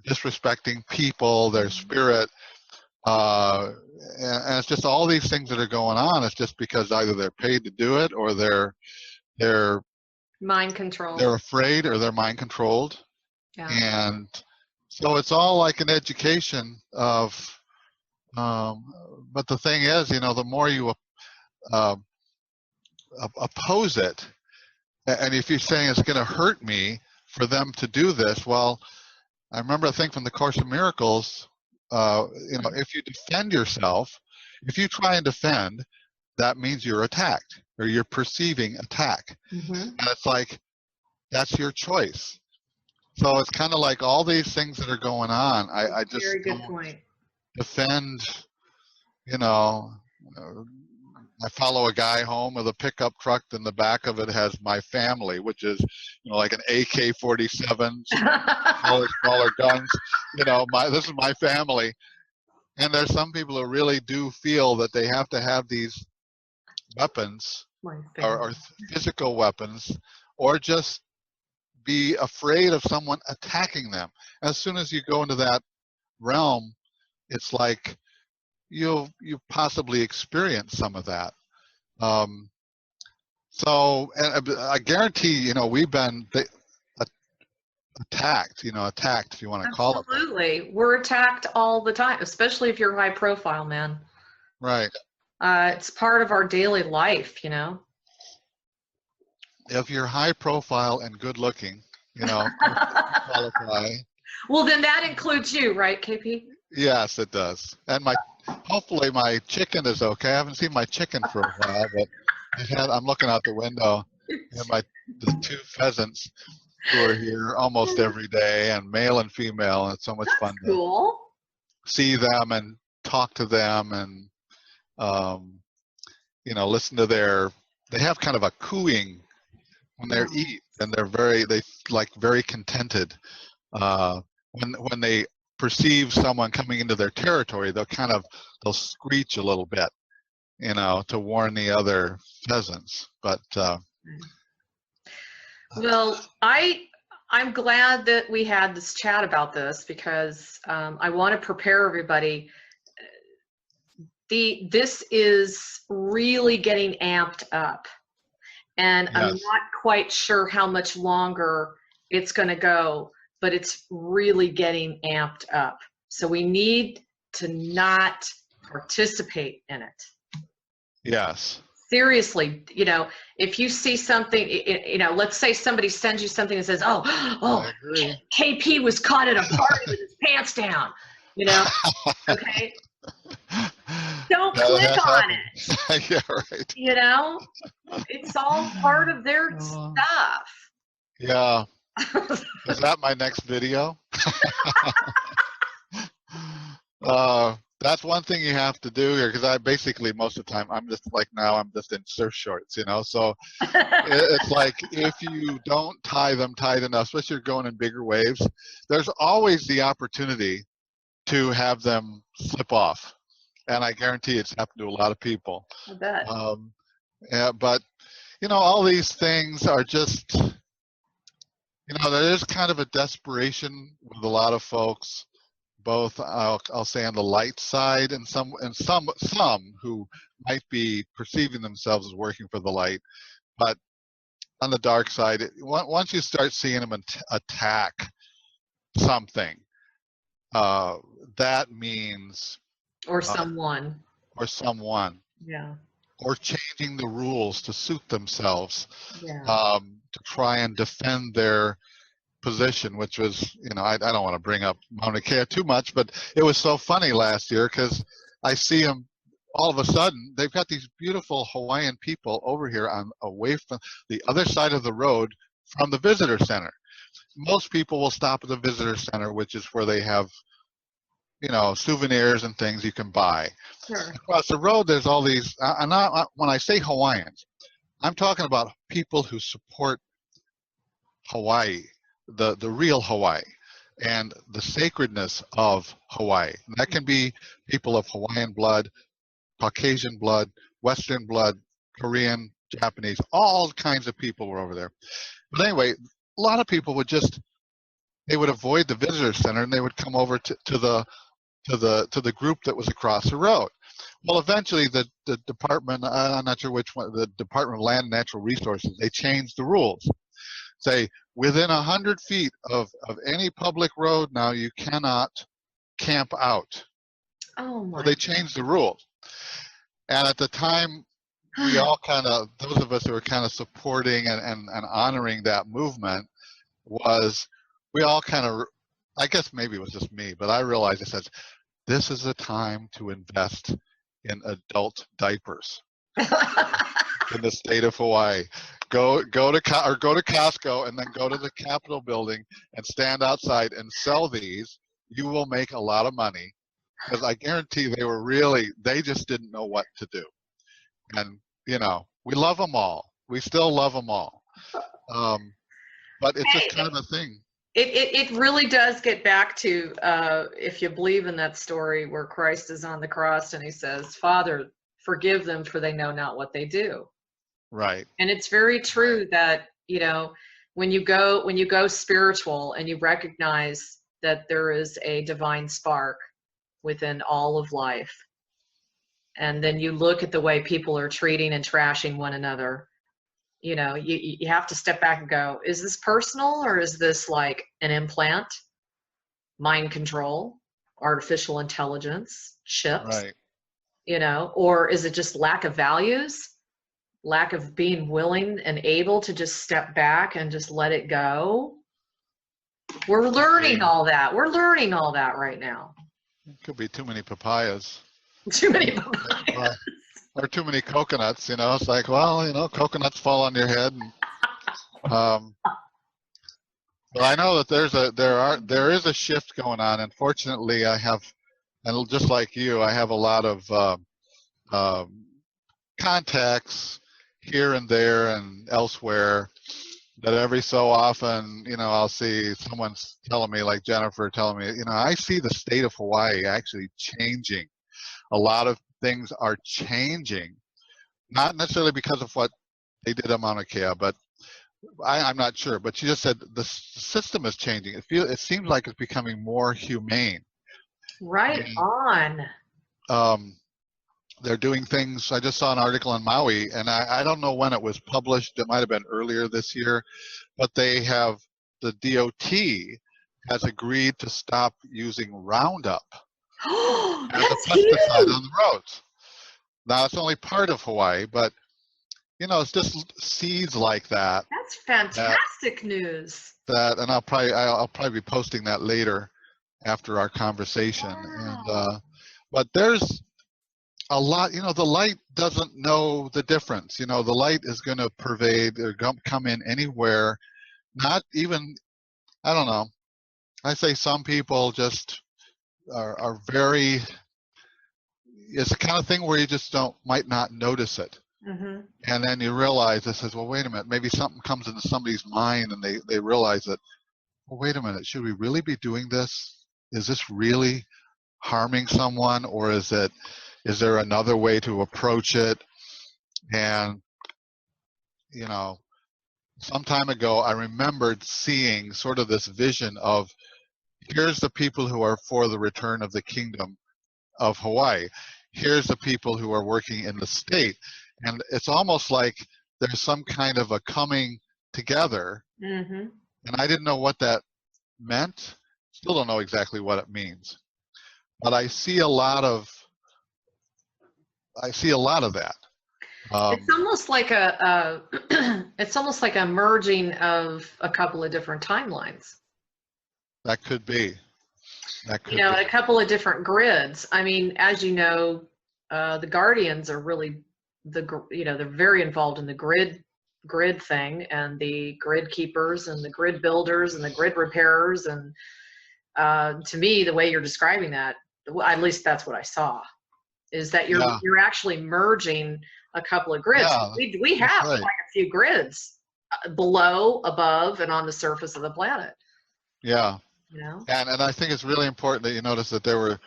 S2: disrespecting people, their spirit. And it's just all these things that are going on. It's just because either they're paid to do it, or they're
S1: mind controlled.
S2: They're afraid, or they're mind controlled.
S1: Yeah.
S2: And so it's all like an education of. But the thing is, the more you oppose it, and if you're saying it's going to hurt me for them to do this, well, I remember a thing from the Course of Miracles. If you defend yourself, if you try and defend, that means you're attacked, or you're perceiving attack. And it's like, that's your choice. So it's kind of like all these things that are going on. I just
S1: very good point.
S2: Defend, I follow a guy home with a pickup truck, and the back of it has my family, which is, like an AK-47, smaller guns. This is my family. And there's some people who really do feel that they have to have these weapons, or physical weapons, or just be afraid of someone attacking them. As soon as you go into that realm, it's like you possibly experience some of that. So, and I guarantee, we've been attacked, attacked, if you want to call it.
S1: Absolutely. We're attacked all the time, especially if you're high profile, man.
S2: Right.
S1: It's part of our daily life,
S2: If you're high profile and good looking, qualify.
S1: Well, then that includes you, right, KP?
S2: Yes, it does. And hopefully my chicken is okay. I haven't seen my chicken for a while, but I'm looking out the window, and the 2 pheasants who are here almost every day, and male and female, and it's so much fun to see them and talk to them, and listen to they have kind of a cooing when they eat, and they're very contented. When they perceive someone coming into their territory, they'll screech a little bit, to warn the other pheasants. But
S1: well, I'm glad that we had this chat about this, because I want to prepare everybody. This is really getting amped up, and I'm not quite sure how much longer it's going to go, but it's really getting amped up. So we need to not participate in it.
S2: Yes.
S1: Seriously, if you see something, let's say somebody sends you something and says, oh, KP was caught at a party with his pants down, okay? Don't click on it.
S2: Yeah, right.
S1: It's all part of their stuff.
S2: Yeah. Is that my next video? That's one thing you have to do here, because I basically most of the time I'm just like now I'm just in surf shorts, you know. So it's like if you don't tie them tight enough, especially if you're going in bigger waves, there's always the opportunity to have them slip off, and I guarantee it's happened to a lot of people.
S1: I bet.
S2: Yeah, but you know, all these things are just, you know, there is kind of a desperation with a lot of folks, both I'll say on the light side, and some who might be perceiving themselves as working for the light, but on the dark side, once you start seeing them attack something, that means
S1: Or someone.
S2: or someone,
S1: Yeah.
S2: or changing the rules to suit themselves,
S1: Yeah.
S2: to try and defend their position, which was, you know, I don't want to bring up Mauna Kea too much, but it was so funny last year because I see them all of a sudden, they've got these beautiful Hawaiian people over here on away from the other side of the road from the visitor center. Most people will stop at the visitor center, which is where they have, you know, souvenirs and things you can buy.
S1: Sure.
S2: Across the road, there's all these, when I say Hawaiians, I'm talking about people who support Hawaii, the real Hawaii, and the sacredness of Hawaii. And that can be people of Hawaiian blood, Caucasian blood, Western blood, Korean, Japanese, all kinds of people were over there. But anyway, a lot of people would just, they would avoid the visitor center and they would come over to the group that was across the road. Well, eventually the department, I'm not sure which one, the Department of Land and Natural Resources, they changed the rules. Say within 100 feet of any public road now you cannot camp out.
S1: Oh my.
S2: Well, they changed the rules. And at the time, we all kind of, those of us who were kind of supporting and honoring that movement, was we all kind of, I guess maybe it was just me, but I realized, I said, this is a time to invest in adult diapers in the state of Hawaii. Go to Costco and then go to the Capitol building and stand outside and sell these. You will make a lot of money, because I guarantee they just didn't know what to do. And you know, we love them all. We still love them all. But it's just kind of a thing.
S1: It really does get back to, if you believe in that story where Christ is on the cross and he says, Father, forgive them for they know not what they do.
S2: Right.
S1: And it's very true that, you know, when you go spiritual and you recognize that there is a divine spark within all of life, and then you look at the way people are treating and trashing one another, you know, you have to step back and go, is this personal, or is this like an implant, mind control, artificial intelligence, chips,
S2: right.
S1: You know, or is it just lack of values, lack of being willing and able to just step back and just let it go? We're learning all that. We're learning all that right now.
S2: It could be too many papayas.
S1: Too many papayas.
S2: Or too many coconuts, you know. It's like, well, you know, coconuts fall on your head. And, but I know that there is a shift going on. Unfortunately, I have, and just like you, I have a lot of contacts here and there and elsewhere, that every so often, you know, I'll see someone's telling me, like Jennifer telling me, you know, I see the state of Hawaii actually changing. A lot of things are changing, not necessarily because of what they did on Mauna Kea, but I'm not sure. But she just said the system is changing. It seems like it's becoming more humane.
S1: Right on.
S2: They're doing things. I just saw an article on Maui, and I don't know when it was published. It might have been earlier this year, but the DOT has agreed to stop using Roundup as a pesticide on the roads. Now, it's only part of Hawaii, but you know, it's just seeds like that.
S1: That's fantastic news.
S2: And I'll probably be posting that later after our conversation.
S1: Wow.
S2: And but there's a lot, you know, the light doesn't know the difference. You know, the light is going to pervade or come in anywhere. Not even, I don't know. I say some people just are very it's the kind of thing where you just might not notice it.
S1: Mm-hmm.
S2: And then you realize, it says, well, wait a minute, maybe something comes into somebody's mind and they realize that, well, wait a minute, should we really be doing this? Is this really harming someone, or is there another way to approach it? And, some time ago, I remembered seeing sort of this vision of, here's the people who are for the return of the kingdom of Hawaii. Here's the people who are working in the state. And it's almost like there's some kind of a coming together.
S1: Mm-hmm.
S2: And I didn't know what that meant. Still don't know exactly what it means. But I see a lot of that.
S1: It's almost like it's almost like a merging of a couple of different timelines.
S2: That could be.
S1: A couple of different grids. I mean, as you know, the Guardians are really they're very involved in the grid thing, and the grid keepers and the grid builders and the grid repairers. And to me, the way you're describing that, at least that's what I saw, is that you're actually merging a couple of grids.
S2: Yeah,
S1: we have quite a few grids below, above, and on the surface of the planet.
S2: Yeah. And I think it's really important that you notice that there were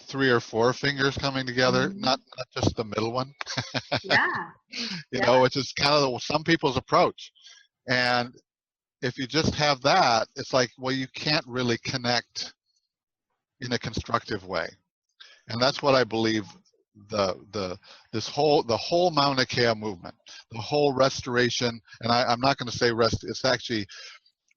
S2: 3 or 4 fingers coming together,
S1: Mm-hmm.
S2: not just the middle one.
S1: Yeah.
S2: Which is kind of some people's approach. And if you just have that, it's like, well, you can't really connect in a constructive way. And that's what I believe the whole Mauna Kea movement, the whole restoration, and I'm not going to say rest, it's actually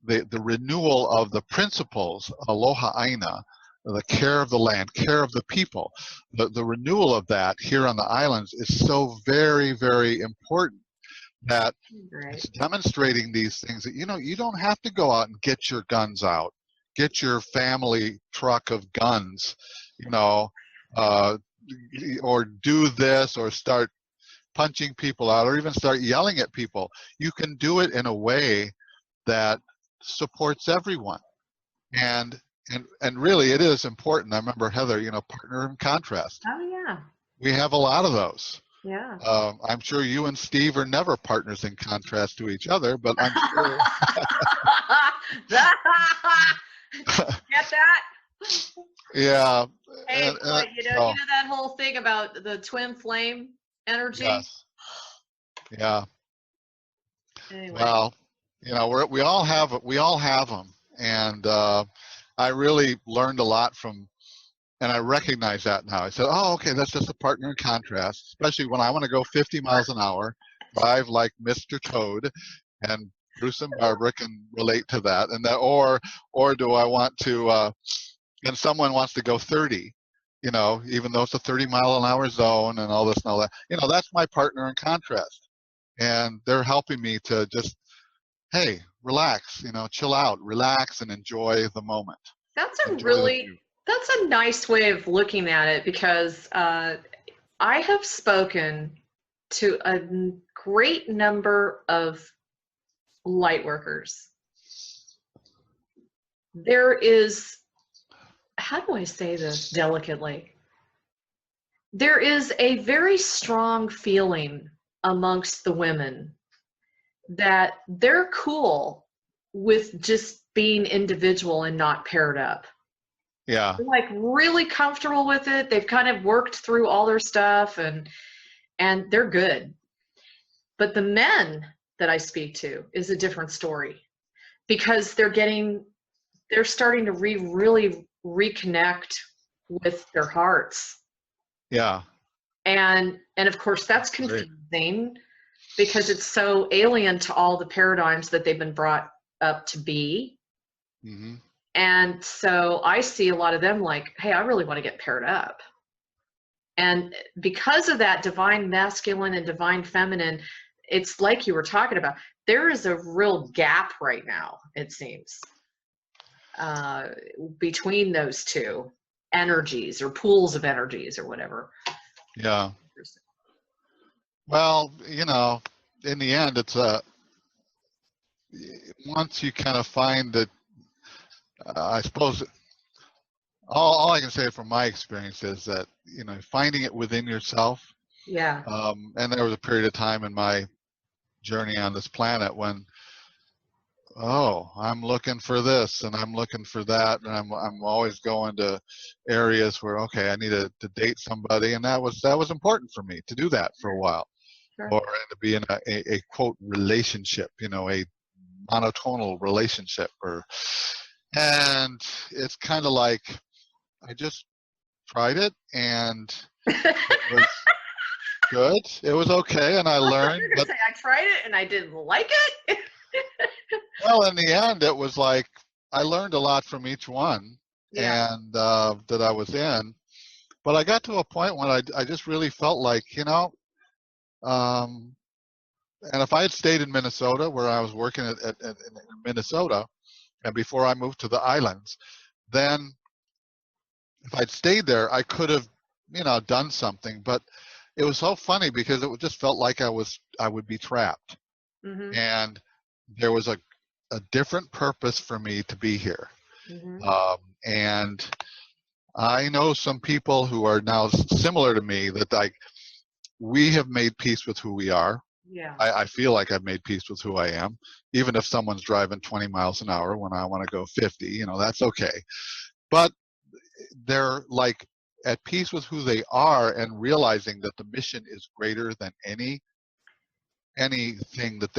S2: the renewal of the principles, aloha aina, the care of the land, care of the people. The renewal of that here on the islands is so very, very important, that it's demonstrating these things that, you don't have to go out and get your guns out, get your family truck of guns, or do this, or start punching people out, or even start yelling at people. You can do it in a way that supports everyone. And really, it is important. I remember, Heather, partner and contrast.
S1: Oh, yeah.
S2: We have a lot of those.
S1: Yeah.
S2: I'm sure you and Steve are never partners in contrast to each other, but I'm sure.
S1: Get that?
S2: Yeah.
S1: Hey, you know that whole thing about the twin flame energy?
S2: Yes. Yeah.
S1: Anyway.
S2: Well, we all have them, and I really learned a lot from, and I recognize that now. I said, oh, okay, that's just a partner in contrast, especially when I want to go 50 miles an hour, drive like Mr. Toad, and Bruce and Barbara can relate to that. And that, or do I want to, and someone wants to go 30, even though it's a 30-mile-an-hour zone and all this and all that. That's my partner in contrast, and they're helping me to just, hey, relax, chill out, relax, and enjoy the moment.
S1: That's a nice way of looking at it, because I have spoken to a great number of light workers. There is, how do I say this delicately? There is a very strong feeling amongst the women that they're cool with just being individual and not paired up.
S2: Yeah.
S1: They're like really comfortable with it. They've kind of worked through all their stuff, and they're good. But the men that I speak to is a different story, because they're starting to really reconnect with their hearts.
S2: Yeah.
S1: And of course that's confusing, because it's so alien to all the paradigms that they've been brought up to be.
S2: Mm-hmm.
S1: And so I see a lot of them like, hey, I really want to get paired up. And because of that divine masculine and divine feminine, it's like you were talking about, there is a real gap right now, it seems, between those two energies, or pools of energies, or whatever.
S2: Yeah. Well, in the end, it's once you kind of find that, I suppose all I can say from my experience is that, finding it within yourself.
S1: Yeah.
S2: And there was a period of time in my journey on this planet when, oh, I'm looking for this and I'm looking for that, and I'm always going to areas where, okay, I need to date somebody, and that was important for me to do that for a while,
S1: Sure.
S2: or to be in a quote relationship, a monotonal relationship, and it's kind of like I just tried it, and it was good. It was okay, and I learned.
S1: You're gonna say I tried it and I didn't like it.
S2: Well, in the end, it was like I learned a lot from each one,
S1: Yeah.
S2: and that I was in. But I got to a point when I just really felt like, um, and if I had stayed in Minnesota, where I was working in Minnesota, and before I moved to the islands, then if I'd stayed there, I could have, done something. But it was so funny because it just felt like I would be trapped,
S1: Mm-hmm.
S2: and there was a different purpose for me to be here.
S1: Mm-hmm.
S2: And I know some people who are now similar to me that we have made peace with who we are.
S1: Yeah.
S2: I feel like I've made peace with who I am, even if someone's driving 20 miles an hour when I want to go 50, that's okay. But they're like at peace with who they are and realizing that the mission is greater than anything that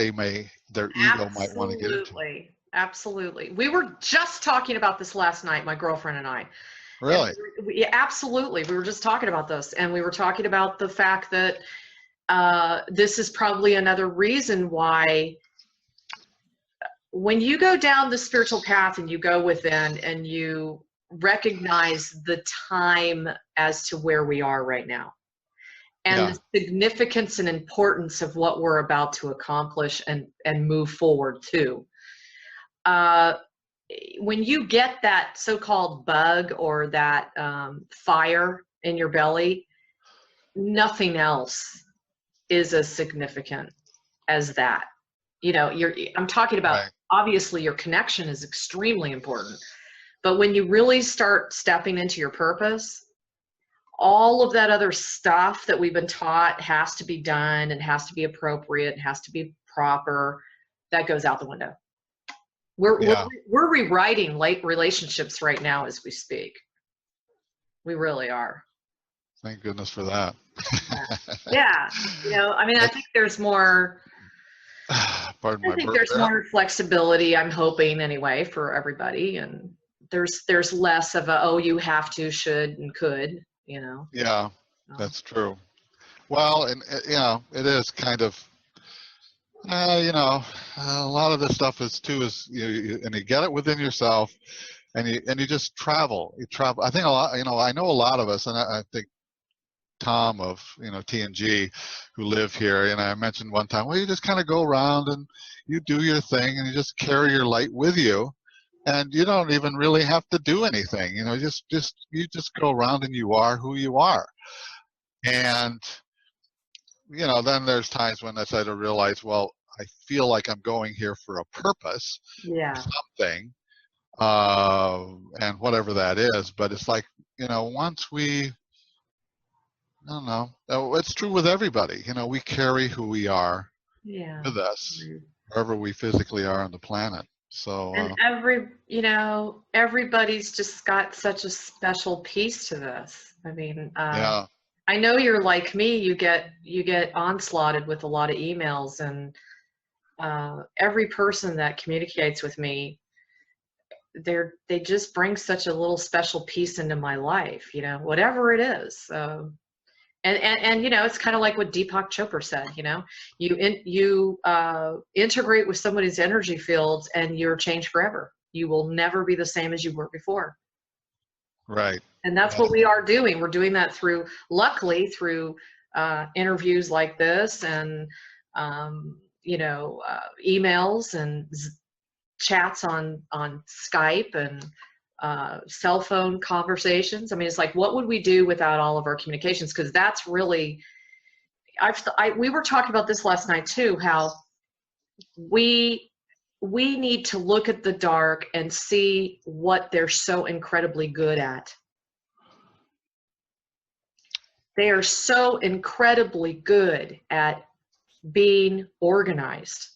S2: their ego might want to get into.
S1: Absolutely. We were just talking about this last night, my girlfriend and I.
S2: Really?
S1: And absolutely. We were just talking about this, and we were talking about the fact that this is probably another reason why when you go down the spiritual path and you go within and you recognize the time as to where we are right now, and the significance and importance of what we're about to accomplish and move forward to. When you get that so-called bug or that fire in your belly, nothing else is as significant as that. I'm talking about,
S2: right.
S1: Obviously your connection is extremely important, but when you really start stepping into your purpose, all of that other stuff that we've been taught has to be done and has to be appropriate, has to be proper, that goes out the window. We're rewriting late relationships right now as we speak. We really are.
S2: Thank goodness for that.
S1: Yeah. I think there's more. There's more flexibility, I'm hoping anyway, for everybody, and there's less of a, oh, you have to, should, and could.
S2: Yeah, that's true. Well, and it is kind of, a lot of this stuff is and you get it within yourself, and you just travel. You travel. I think a lot. I know a lot of us, and I think Tom of TNG, who live here, and I mentioned one time, well, you just kind of go around and you do your thing, and you just carry your light with you. And you don't even really have to do anything, you just go around and you are who you are. And, then there's times when I start to realize, well, I feel like I'm going here for a purpose, something, and whatever that is. But it's like, once I don't know, it's true with everybody. We carry who we are with us, wherever we physically are on the planet. So,
S1: and everybody's just got such a special piece to this. I mean, I know you're like me. You get onslaughted with a lot of emails, and every person that communicates with me, they just bring such a little special piece into my life. Whatever it is. And it's kind of like what Deepak Chopra said. You integrate with somebody's energy field, and you're changed forever. You will never be the same as you were before.
S2: Right.
S1: And that's what we are doing. We're doing that luckily through interviews like this, and emails and chats on Skype and cell phone conversations. I mean, it's like, what would we do without all of our communications? Because that's really, we were talking about this last night too, how we we need to look at the dark and see what they're so incredibly good at. They are so incredibly good at being organized.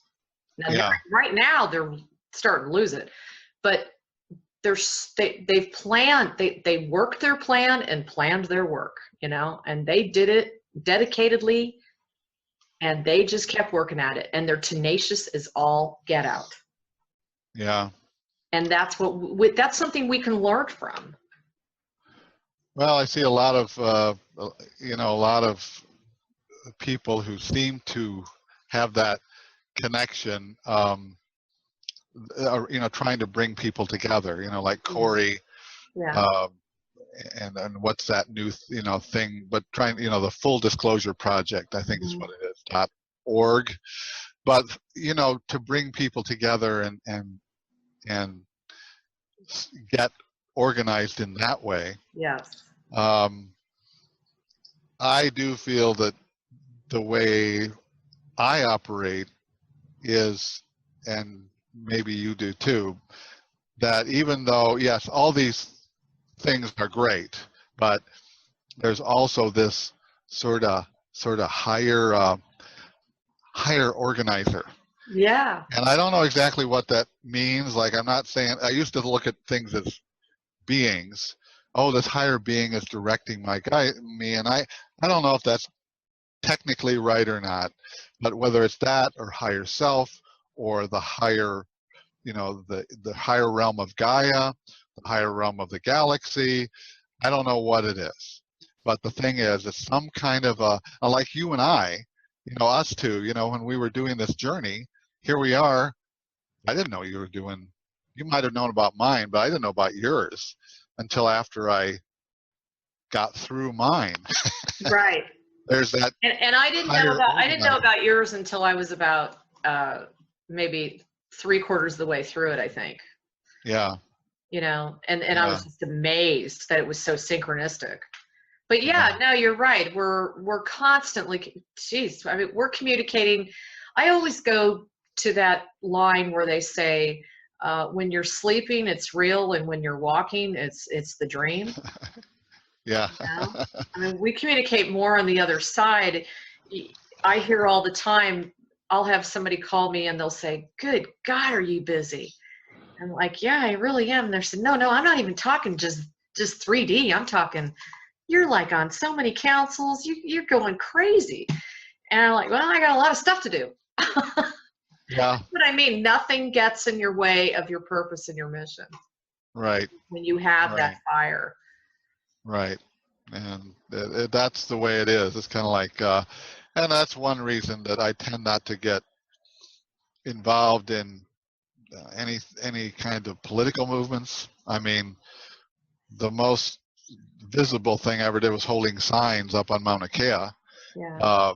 S1: Now, right now, they're starting to lose it, but they've planned, they worked their plan and planned their work, you know, and they did it dedicatedly, and they just kept working at it, and they're tenacious as all get out.
S2: Yeah.
S1: And that's that's something we can learn from.
S2: Well, I see a lot of, you know, a lot of people who seem to have that connection, you know, trying to bring people together, you know, like Corey, and what's that new, you know, thing, but trying, you know, the Full Disclosure Project, I think is what it is, .org. But, you know, to bring people together and get organized in that way.
S1: Yes.
S2: I do feel that the way I operate is, and maybe you do too, that even though, yes, all these things are great, but there's also this sort of higher organizer.
S1: Yeah.
S2: And I don't know exactly what that means. Like, I'm not saying, I used to look at things as beings. Oh, this higher being is directing me, and I don't know if that's technically right or not, but whether it's that or higher self or the higher, you know, the higher realm of Gaia, the higher realm of the galaxy, I don't know what it is. But the thing is, it's some kind of like you and I, you know, us two, you know, when we were doing this journey, here we are. I didn't know you might have known about mine, but I didn't know about yours until after I got through mine.
S1: Right.
S2: There's that.
S1: And I didn't know about yours until I was about maybe 3/4 of the way through it, I think.
S2: Yeah.
S1: You know, and I was just amazed that it was so synchronistic. But yeah, no, you're right. We're constantly, geez, I mean, we're communicating. I always go to that line where they say, when you're sleeping, it's real, and when you're walking, it's the dream.
S2: Yeah.
S1: You know? I mean, we communicate more on the other side. I hear all the time, I'll have somebody call me and they'll say, "Good God, are you busy?" I'm like, "Yeah, I really am." And they're saying, no, I'm not even talking just 3D. I'm talking, you're like on so many councils, you're going crazy. And I'm like, well, I got a lot of stuff to do.
S2: Yeah.
S1: But I mean, nothing gets in your way of your purpose and your mission.
S2: Right.
S1: When you have that fire.
S2: Right. And that's the way it is. It's kind of like, and that's one reason that I tend not to get involved in any kind of political movements. I mean, the most visible thing I ever did was holding signs up on Mauna Kea.
S1: Yeah.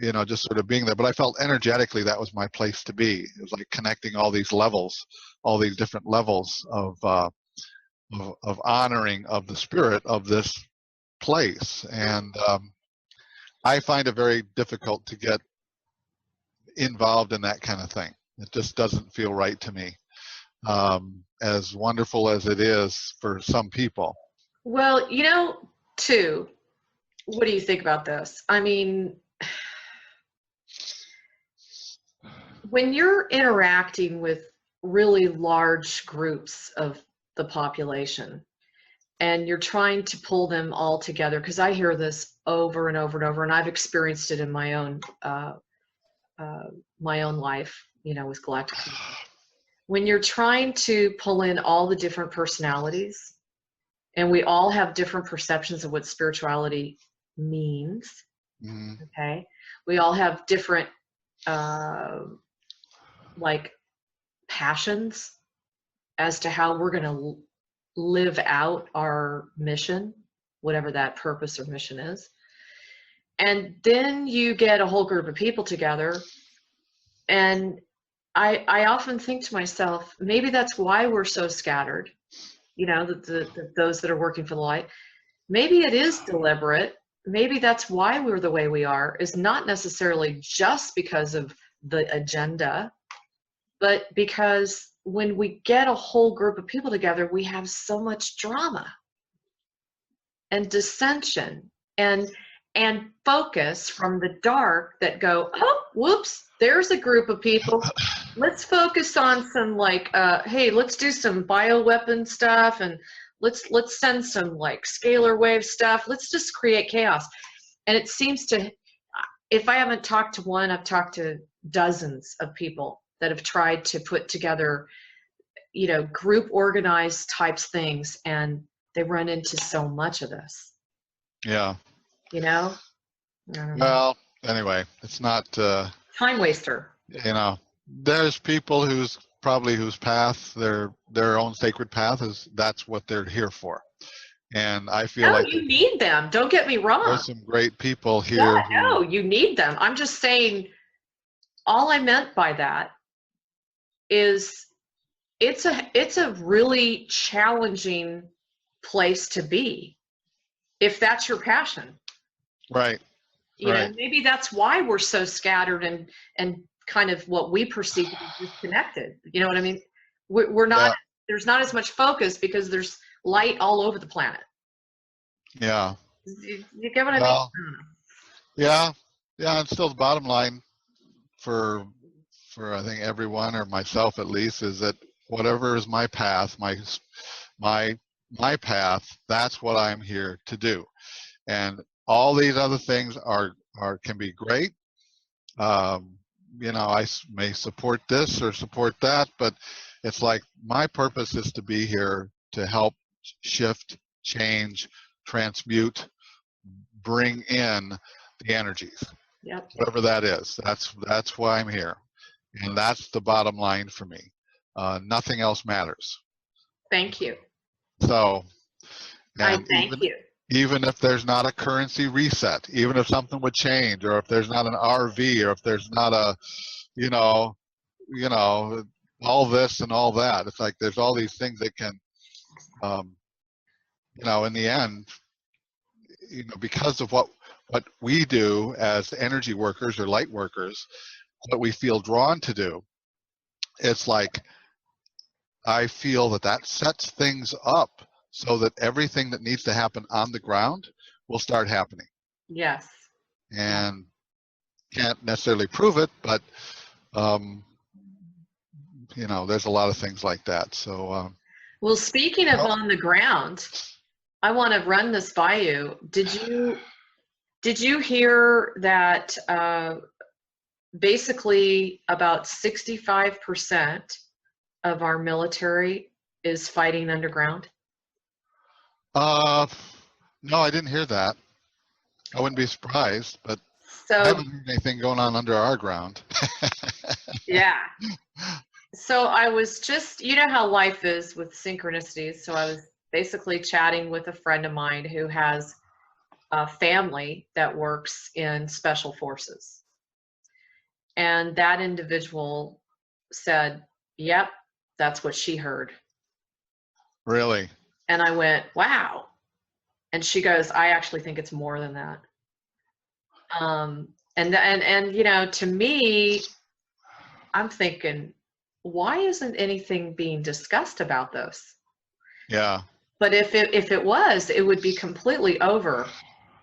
S2: You know, just sort of being there. But I felt energetically that was my place to be. It was like connecting all these levels, all these different levels of honoring of the spirit of this place. And I find it very difficult to get involved in that kind of thing. It just doesn't feel right to me, as wonderful as it is for some people.
S1: Well, you know, too, what do you think about this? I mean, when you're interacting with really large groups of the population and you're trying to pull them all together, because I hear this over and over and over, and I've experienced it in my own life, you know, with galactic. When you're trying to pull in all the different personalities, and we all have different perceptions of what spirituality means. Mm-hmm. Okay, we all have different like passions as to how we're going to live out our mission, whatever that purpose or mission is. And then you get a whole group of people together, and I often think to myself, maybe that's why we're so scattered, you know, those that are working for the light. Maybe it is deliberate. Maybe that's why we're the way we are, is not necessarily just because of the agenda, but because when we get a whole group of people together, we have so much drama and dissension and focus from the dark that go, oh, whoops, there's a group of people. Let's focus on some like, hey, let's do some bioweapon stuff, and let's send some like scalar wave stuff. Let's just create chaos. And it seems to, if I haven't talked to one, I've talked to dozens of people that have tried to put together, you know, group organized types things, and they run into so much of this.
S2: Yeah.
S1: You know?
S2: Well, anyway, it's not
S1: time waster.
S2: You know, there's people whose path, their own sacred path that's what they're here for. And I feel like
S1: you need them. Don't get me wrong.
S2: There's some great people here.
S1: Yeah, no, you need them. I'm just saying, all I meant by that is it's a really challenging place to be if that's your passion.
S2: Right.
S1: You know, maybe that's why we're so scattered and kind of what we perceive to be disconnected. You know what I mean? We're not, there's not as much focus because there's light all over the planet.
S2: Yeah.
S1: You get what I mean?
S2: Yeah. Yeah. And still the bottom line for I think everyone, or myself at least, is that whatever is my path, my path, that's what I'm here to do. And all these other things can be great. You know, I may support this or support that, but it's like my purpose is to be here to help shift, change, transmute, bring in the energies.
S1: Yep.
S2: Whatever that is. That's why I'm here. And that's the bottom line for me. Nothing else matters.
S1: Thank you.
S2: So,
S1: and thank you.
S2: Even if there's not a currency reset, even if something would change, or if there's not an RV, or if there's not a, you know, all this and all that. It's like there's all these things that can, you know, in the end, you know, because of what we do as energy workers or light workers, what we feel drawn to do, it's like I feel that sets things up so that everything that needs to happen on the ground will start happening.
S1: Yes.
S2: And can't necessarily prove it, but you know, there's a lot of things like that. So
S1: well, speaking of on the ground, I want to run this by you. Did you hear that basically about 65% of our military is fighting underground?
S2: No, I didn't hear that. I wouldn't be surprised, but
S1: so,
S2: I haven't heard anything going on under our ground.
S1: Yeah. So I was just, you know how life is with synchronicities. So I was basically chatting with a friend of mine who has a family that works in special forces. And that individual said, yep, that's what she heard.
S2: Really?
S1: And I went, wow. And she goes, I actually think it's more than that. And you know, to me, I'm thinking, why isn't anything being discussed about this?
S2: Yeah.
S1: But if it was, it would be completely over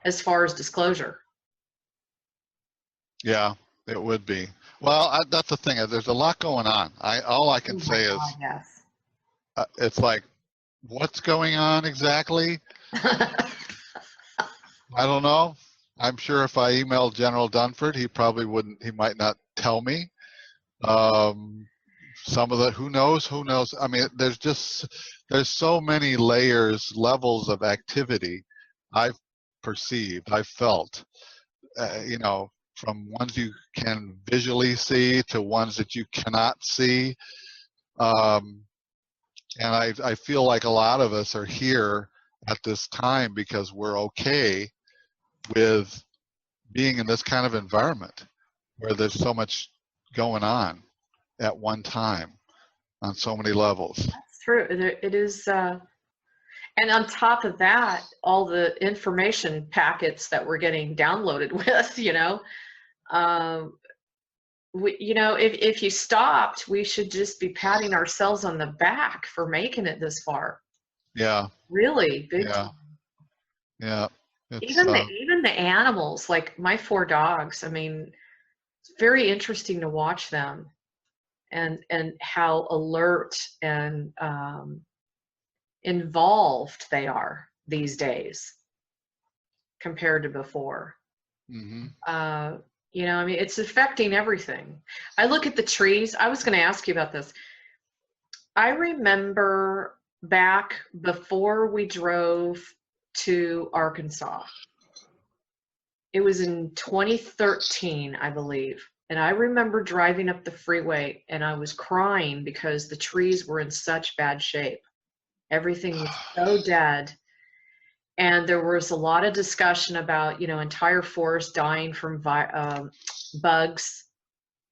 S1: as far as disclosure.
S2: Yeah, it would be. Well, that's the thing. There's a lot going on. All I can say is,
S1: yes.
S2: It's like, what's going on exactly? I don't know. I'm sure if I emailed General Dunford, he might not tell me. Some of who knows? I mean, there's so many levels of activity I've perceived, I've felt, you know, from ones you can visually see to ones that you cannot see. And I feel like a lot of us are here at this time because we're okay with being in this kind of environment where there's so much going on at one time on so many levels.
S1: That's true. It is, and on top of that, all the information packets that we're getting downloaded with, you know, you know, if you stopped, we should just be patting ourselves on the back for making it this far.
S2: Yeah.
S1: Really, big
S2: Yeah.
S1: time.
S2: Yeah. It's
S1: Even the animals, like my 4 dogs, I mean, it's very interesting to watch them and how alert and involved they are these days compared to before.
S2: mm-hmm.
S1: You know, I mean, it's affecting everything. I look at the trees. I was going to ask you about this. I remember back before we drove to Arkansas. It was in 2013, I believe. And I remember driving up the freeway and I was crying because the trees were in such bad shape. Everything was so dead. And there was a lot of discussion about, you know, entire forests dying from bugs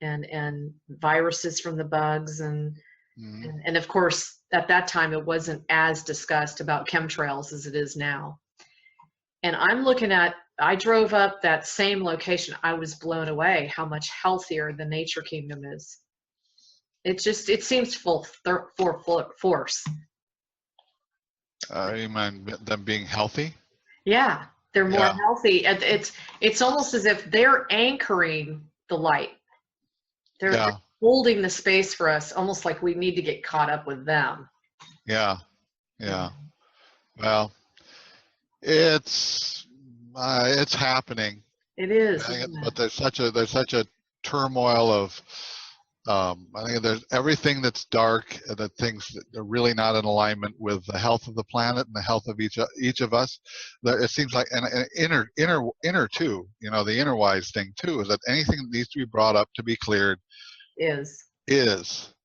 S1: and viruses from the bugs.
S2: Mm-hmm.
S1: And of course, at that time, it wasn't as discussed about chemtrails as it is now. And I'm looking at, I drove up that same location. I was blown away how much healthier the nature kingdom is. It seems full force.
S2: You mean them being healthy?
S1: Yeah, they're more
S2: Yeah.
S1: healthy. It's almost as if they're anchoring the light. They're holding the space for us, almost like we need to get caught up with them.
S2: Yeah. Yeah. Well, it's happening.
S1: It is,
S2: but there's such a turmoil of I think there's everything that's dark, the things that are really not in alignment with the health of the planet and the health of each of us. It seems like and inner too. You know, the inner wise thing too is that anything that needs to be brought up to be cleared is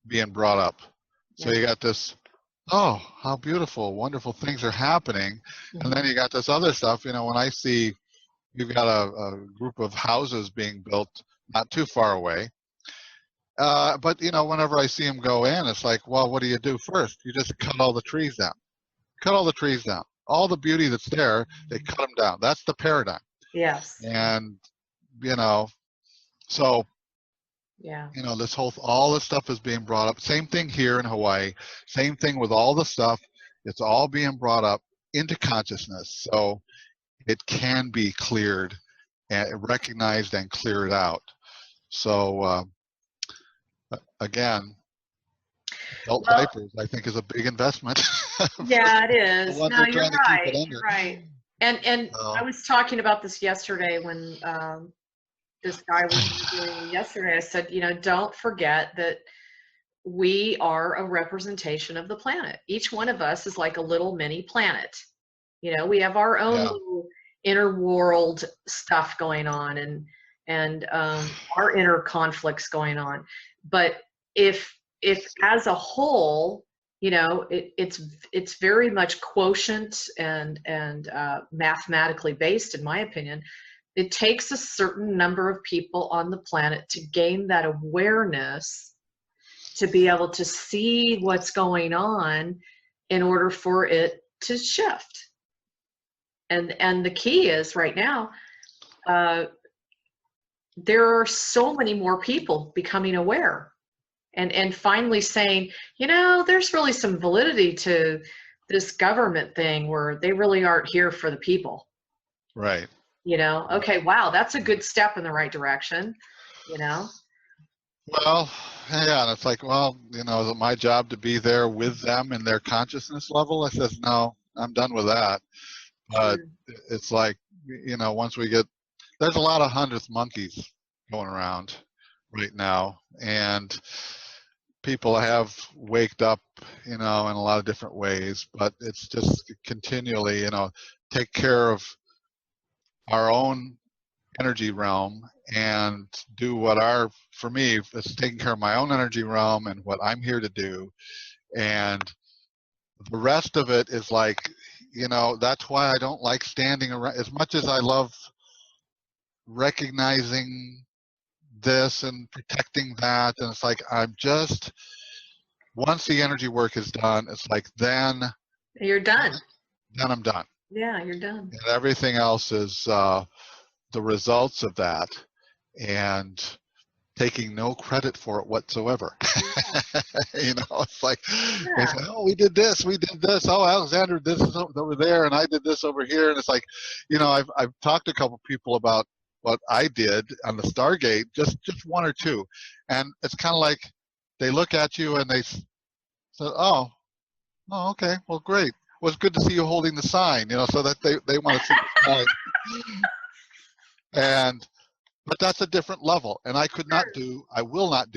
S2: being brought up. So you got this. Oh, how beautiful, wonderful things are happening. And then you got this other stuff, you know, when I see you've got a group of houses being built not too far away. But, you know, whenever I see them go in, it's like, well, what do you do first? You just cut all the trees down. Cut all the trees down. All the beauty that's there, they cut them down. That's the paradigm.
S1: Yes.
S2: And, you know, so you know, all this stuff is being brought up. Same thing here in Hawaii. Same thing with all the stuff. It's all being brought up into consciousness. So it can be cleared and recognized and cleared out. So again, adult diapers, I think, is a big investment.
S1: Yeah, it is. No, you're right. You're right. And I was talking about this yesterday when this guy was doing yesterday. I said, you know, don't forget that we are a representation of the planet. Each one of us is like a little mini planet. You know, we have our own little inner world stuff going on and our inner conflicts going on. But if as a whole, you know, it's very much quotient and mathematically based, in my opinion. It takes a certain number of people on the planet to gain that awareness to be able to see what's going on in order for it to shift. And the key is right now, there are so many more people becoming aware and finally saying, you know, there's really some validity to this government thing where they really aren't here for the people.
S2: Right.
S1: You know, okay, wow, that's a good step in the right direction, you know?
S2: Well, yeah, and it's like, well, you know, is it my job to be there with them in their consciousness level? I says, no, I'm done with that. But it's like, you know, once we get, there's a lot of 100th monkeys going around right now, and people have waked up, you know, in a lot of different ways, but it's just continually, you know, take care of our own energy realm and do what for me, it's taking care of my own energy realm and what I'm here to do. And the rest of it is like, you know, that's why I don't like standing around as much as I love recognizing this and protecting that. And it's like, I'm just, once the energy work is done, it's like, then
S1: you're done.
S2: Then I'm done.
S1: Yeah, you're done.
S2: And everything else is the results of that. And taking no credit for it whatsoever.
S1: Yeah.
S2: You know, it's like they
S1: Yeah.
S2: say, "Oh, we did this. Oh, Alexandra did this over there, and I did this over here." And it's like, you know, I've talked to a couple people about what I did on the Stargate, just one or two, and it's kind of like they look at you and they say, "Oh, okay, well, great. Well, it's good to see you holding the sign," you know, so that they want to see the sign. And but that's a different level, and I will not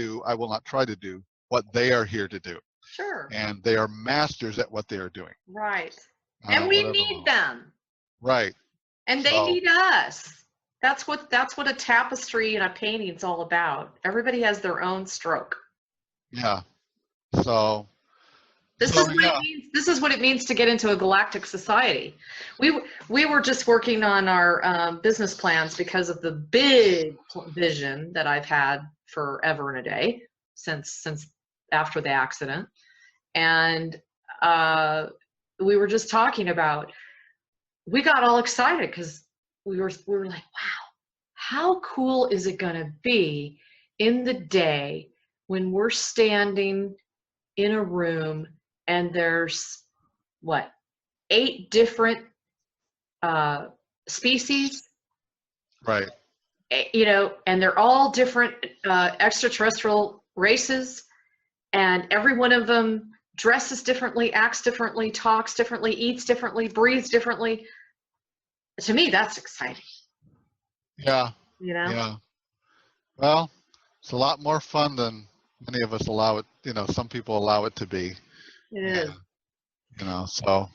S2: try to do what they are here to do.
S1: Sure.
S2: And they are masters at what they are doing.
S1: Right. And we need
S2: level.
S1: them.
S2: Right.
S1: And they need us. That's what a tapestry and a painting is all about. Everybody has their own stroke.
S2: Yeah. So
S1: this is what it means to get into a galactic society. We were just working on our business plans because of the big vision that I've had forever and a day since after the accident, and we were just talking about. We got all excited because we were like, wow, how cool is it going to be in the day when we're standing in a room and there's what, 8 different species,
S2: right?
S1: You know, and they're all different extraterrestrial races, and every one of them dresses differently, acts differently, talks differently, eats differently, breathes differently. To me, that's exciting.
S2: Yeah.
S1: You know?
S2: Yeah. Well, it's a lot more fun than many of us allow it. You know, some people allow it to be.
S1: It is.
S2: You know, so.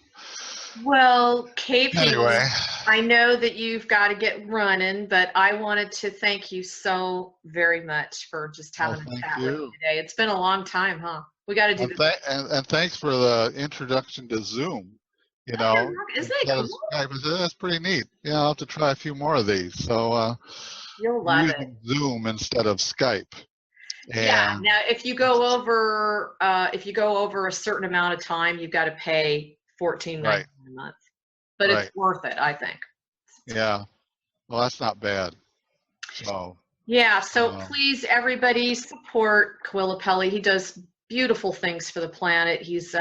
S1: Well, KP,
S2: anyway,
S1: I know that you've got to get running, but I wanted to thank you so very much for just having a chat with me today. It's been a long time, huh? We got to do this.
S2: And thanks for the introduction to Zoom. You know,
S1: isn't it cool?
S2: That's pretty neat. Yeah, I'll have to try a few more of these. So
S1: you'll love
S2: using Zoom instead of Skype.
S1: Yeah. Now, if you go over a certain amount of time, you've got to pay $14.99 a month, but it's worth it, I think.
S2: Yeah. Well, that's not bad. So.
S1: Yeah. So please, everybody, support Kauilapele. He does beautiful things for the planet. He's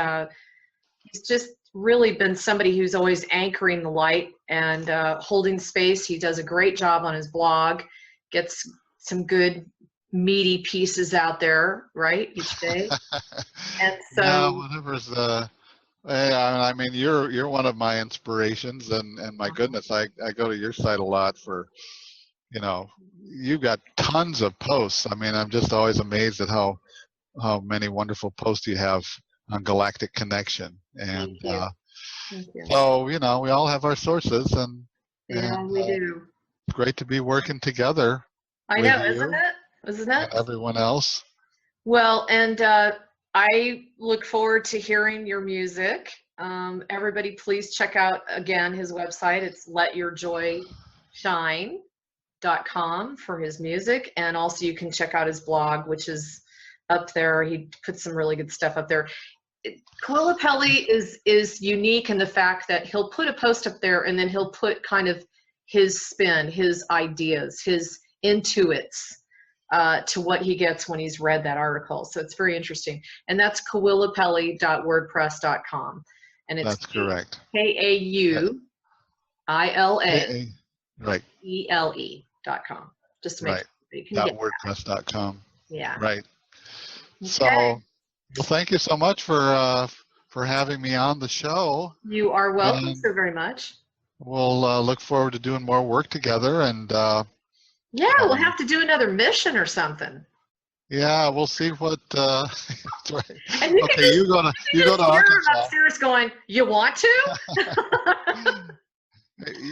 S1: just really been somebody who's always anchoring the light and holding space. He does a great job on his blog. Gets some good meaty pieces out there, right, each day. And so
S2: yeah, whatever's I mean, you're one of my inspirations, and my goodness, I go to your site a lot for, you know, you've got tons of posts. I mean, I'm just always amazed at how many wonderful posts you have on Galactic Connection. And
S1: Thank you.
S2: So, you know, we all have our sources, and
S1: we do.
S2: It's great to be working together.
S1: I know, isn't it? Isn't it?
S2: Everyone else.
S1: Well, and I look forward to hearing your music. Everybody, please check out again his website. It's letyourjoyshine.com for his music, and also you can check out his blog, which is up there. He puts some really good stuff up there. Kauilapele is unique in the fact that he'll put a post up there, and then he'll put kind of his spin, his ideas, his intuits to what he gets when he's read that article. So it's very interesting. And that's kauilapele.wordpress.com. And it's
S2: that's correct.
S1: KAUILA
S2: right.
S1: ELE.com. Just to make sure you can get
S2: .wordpress.com.
S1: Yeah.
S2: Right.
S1: Okay.
S2: So, well, thank you so much for having me on the show.
S1: You are welcome so very much.
S2: We'll look forward to doing more work together, and
S1: yeah, we'll have to do another mission or something.
S2: Yeah, we'll see what. That's right.
S1: And you
S2: okay, you go to Arkansas.
S1: Upstairs, going, you want to?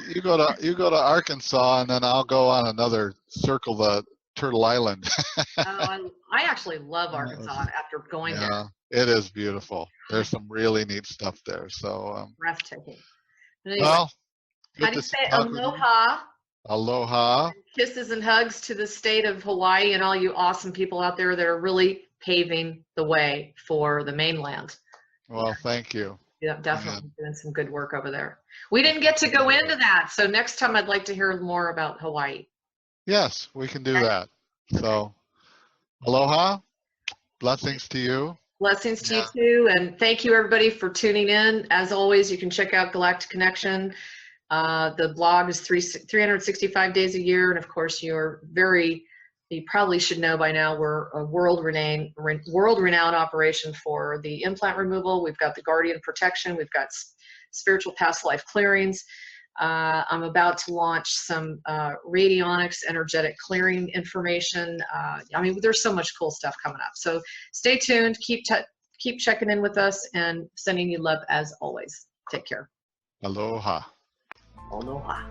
S2: you go to Arkansas, and then I'll go on another circle the Turtle Island.
S1: I actually love Arkansas after going there.
S2: It is beautiful. There's some really neat stuff there. So
S1: breathtaking. Anyway,
S2: well,
S1: how do you say aloha?
S2: Aloha.
S1: Kisses and hugs to the state of Hawaii and all you awesome people out there that are really paving the way for the mainland.
S2: Well, thank you.
S1: Yeah, definitely doing some good work over there. We didn't get to go into that, so next time I'd like to hear more about Hawaii.
S2: Yes, we can do that. So, Aloha. Blessings to you.
S1: Blessings to you too, and thank you everybody for tuning in. As always, you can check out Galactic Connection. The blog is 365 days a year, and of course, you probably should know by now we're a world-renowned operation for the implant removal. We've got the Guardian Protection. We've got spiritual past life clearings. I'm about to launch some radionics energetic clearing information. I mean, there's so much cool stuff coming up. So stay tuned, keep checking in with us, and sending you love as always. Take care.
S2: Aloha.
S1: Aloha.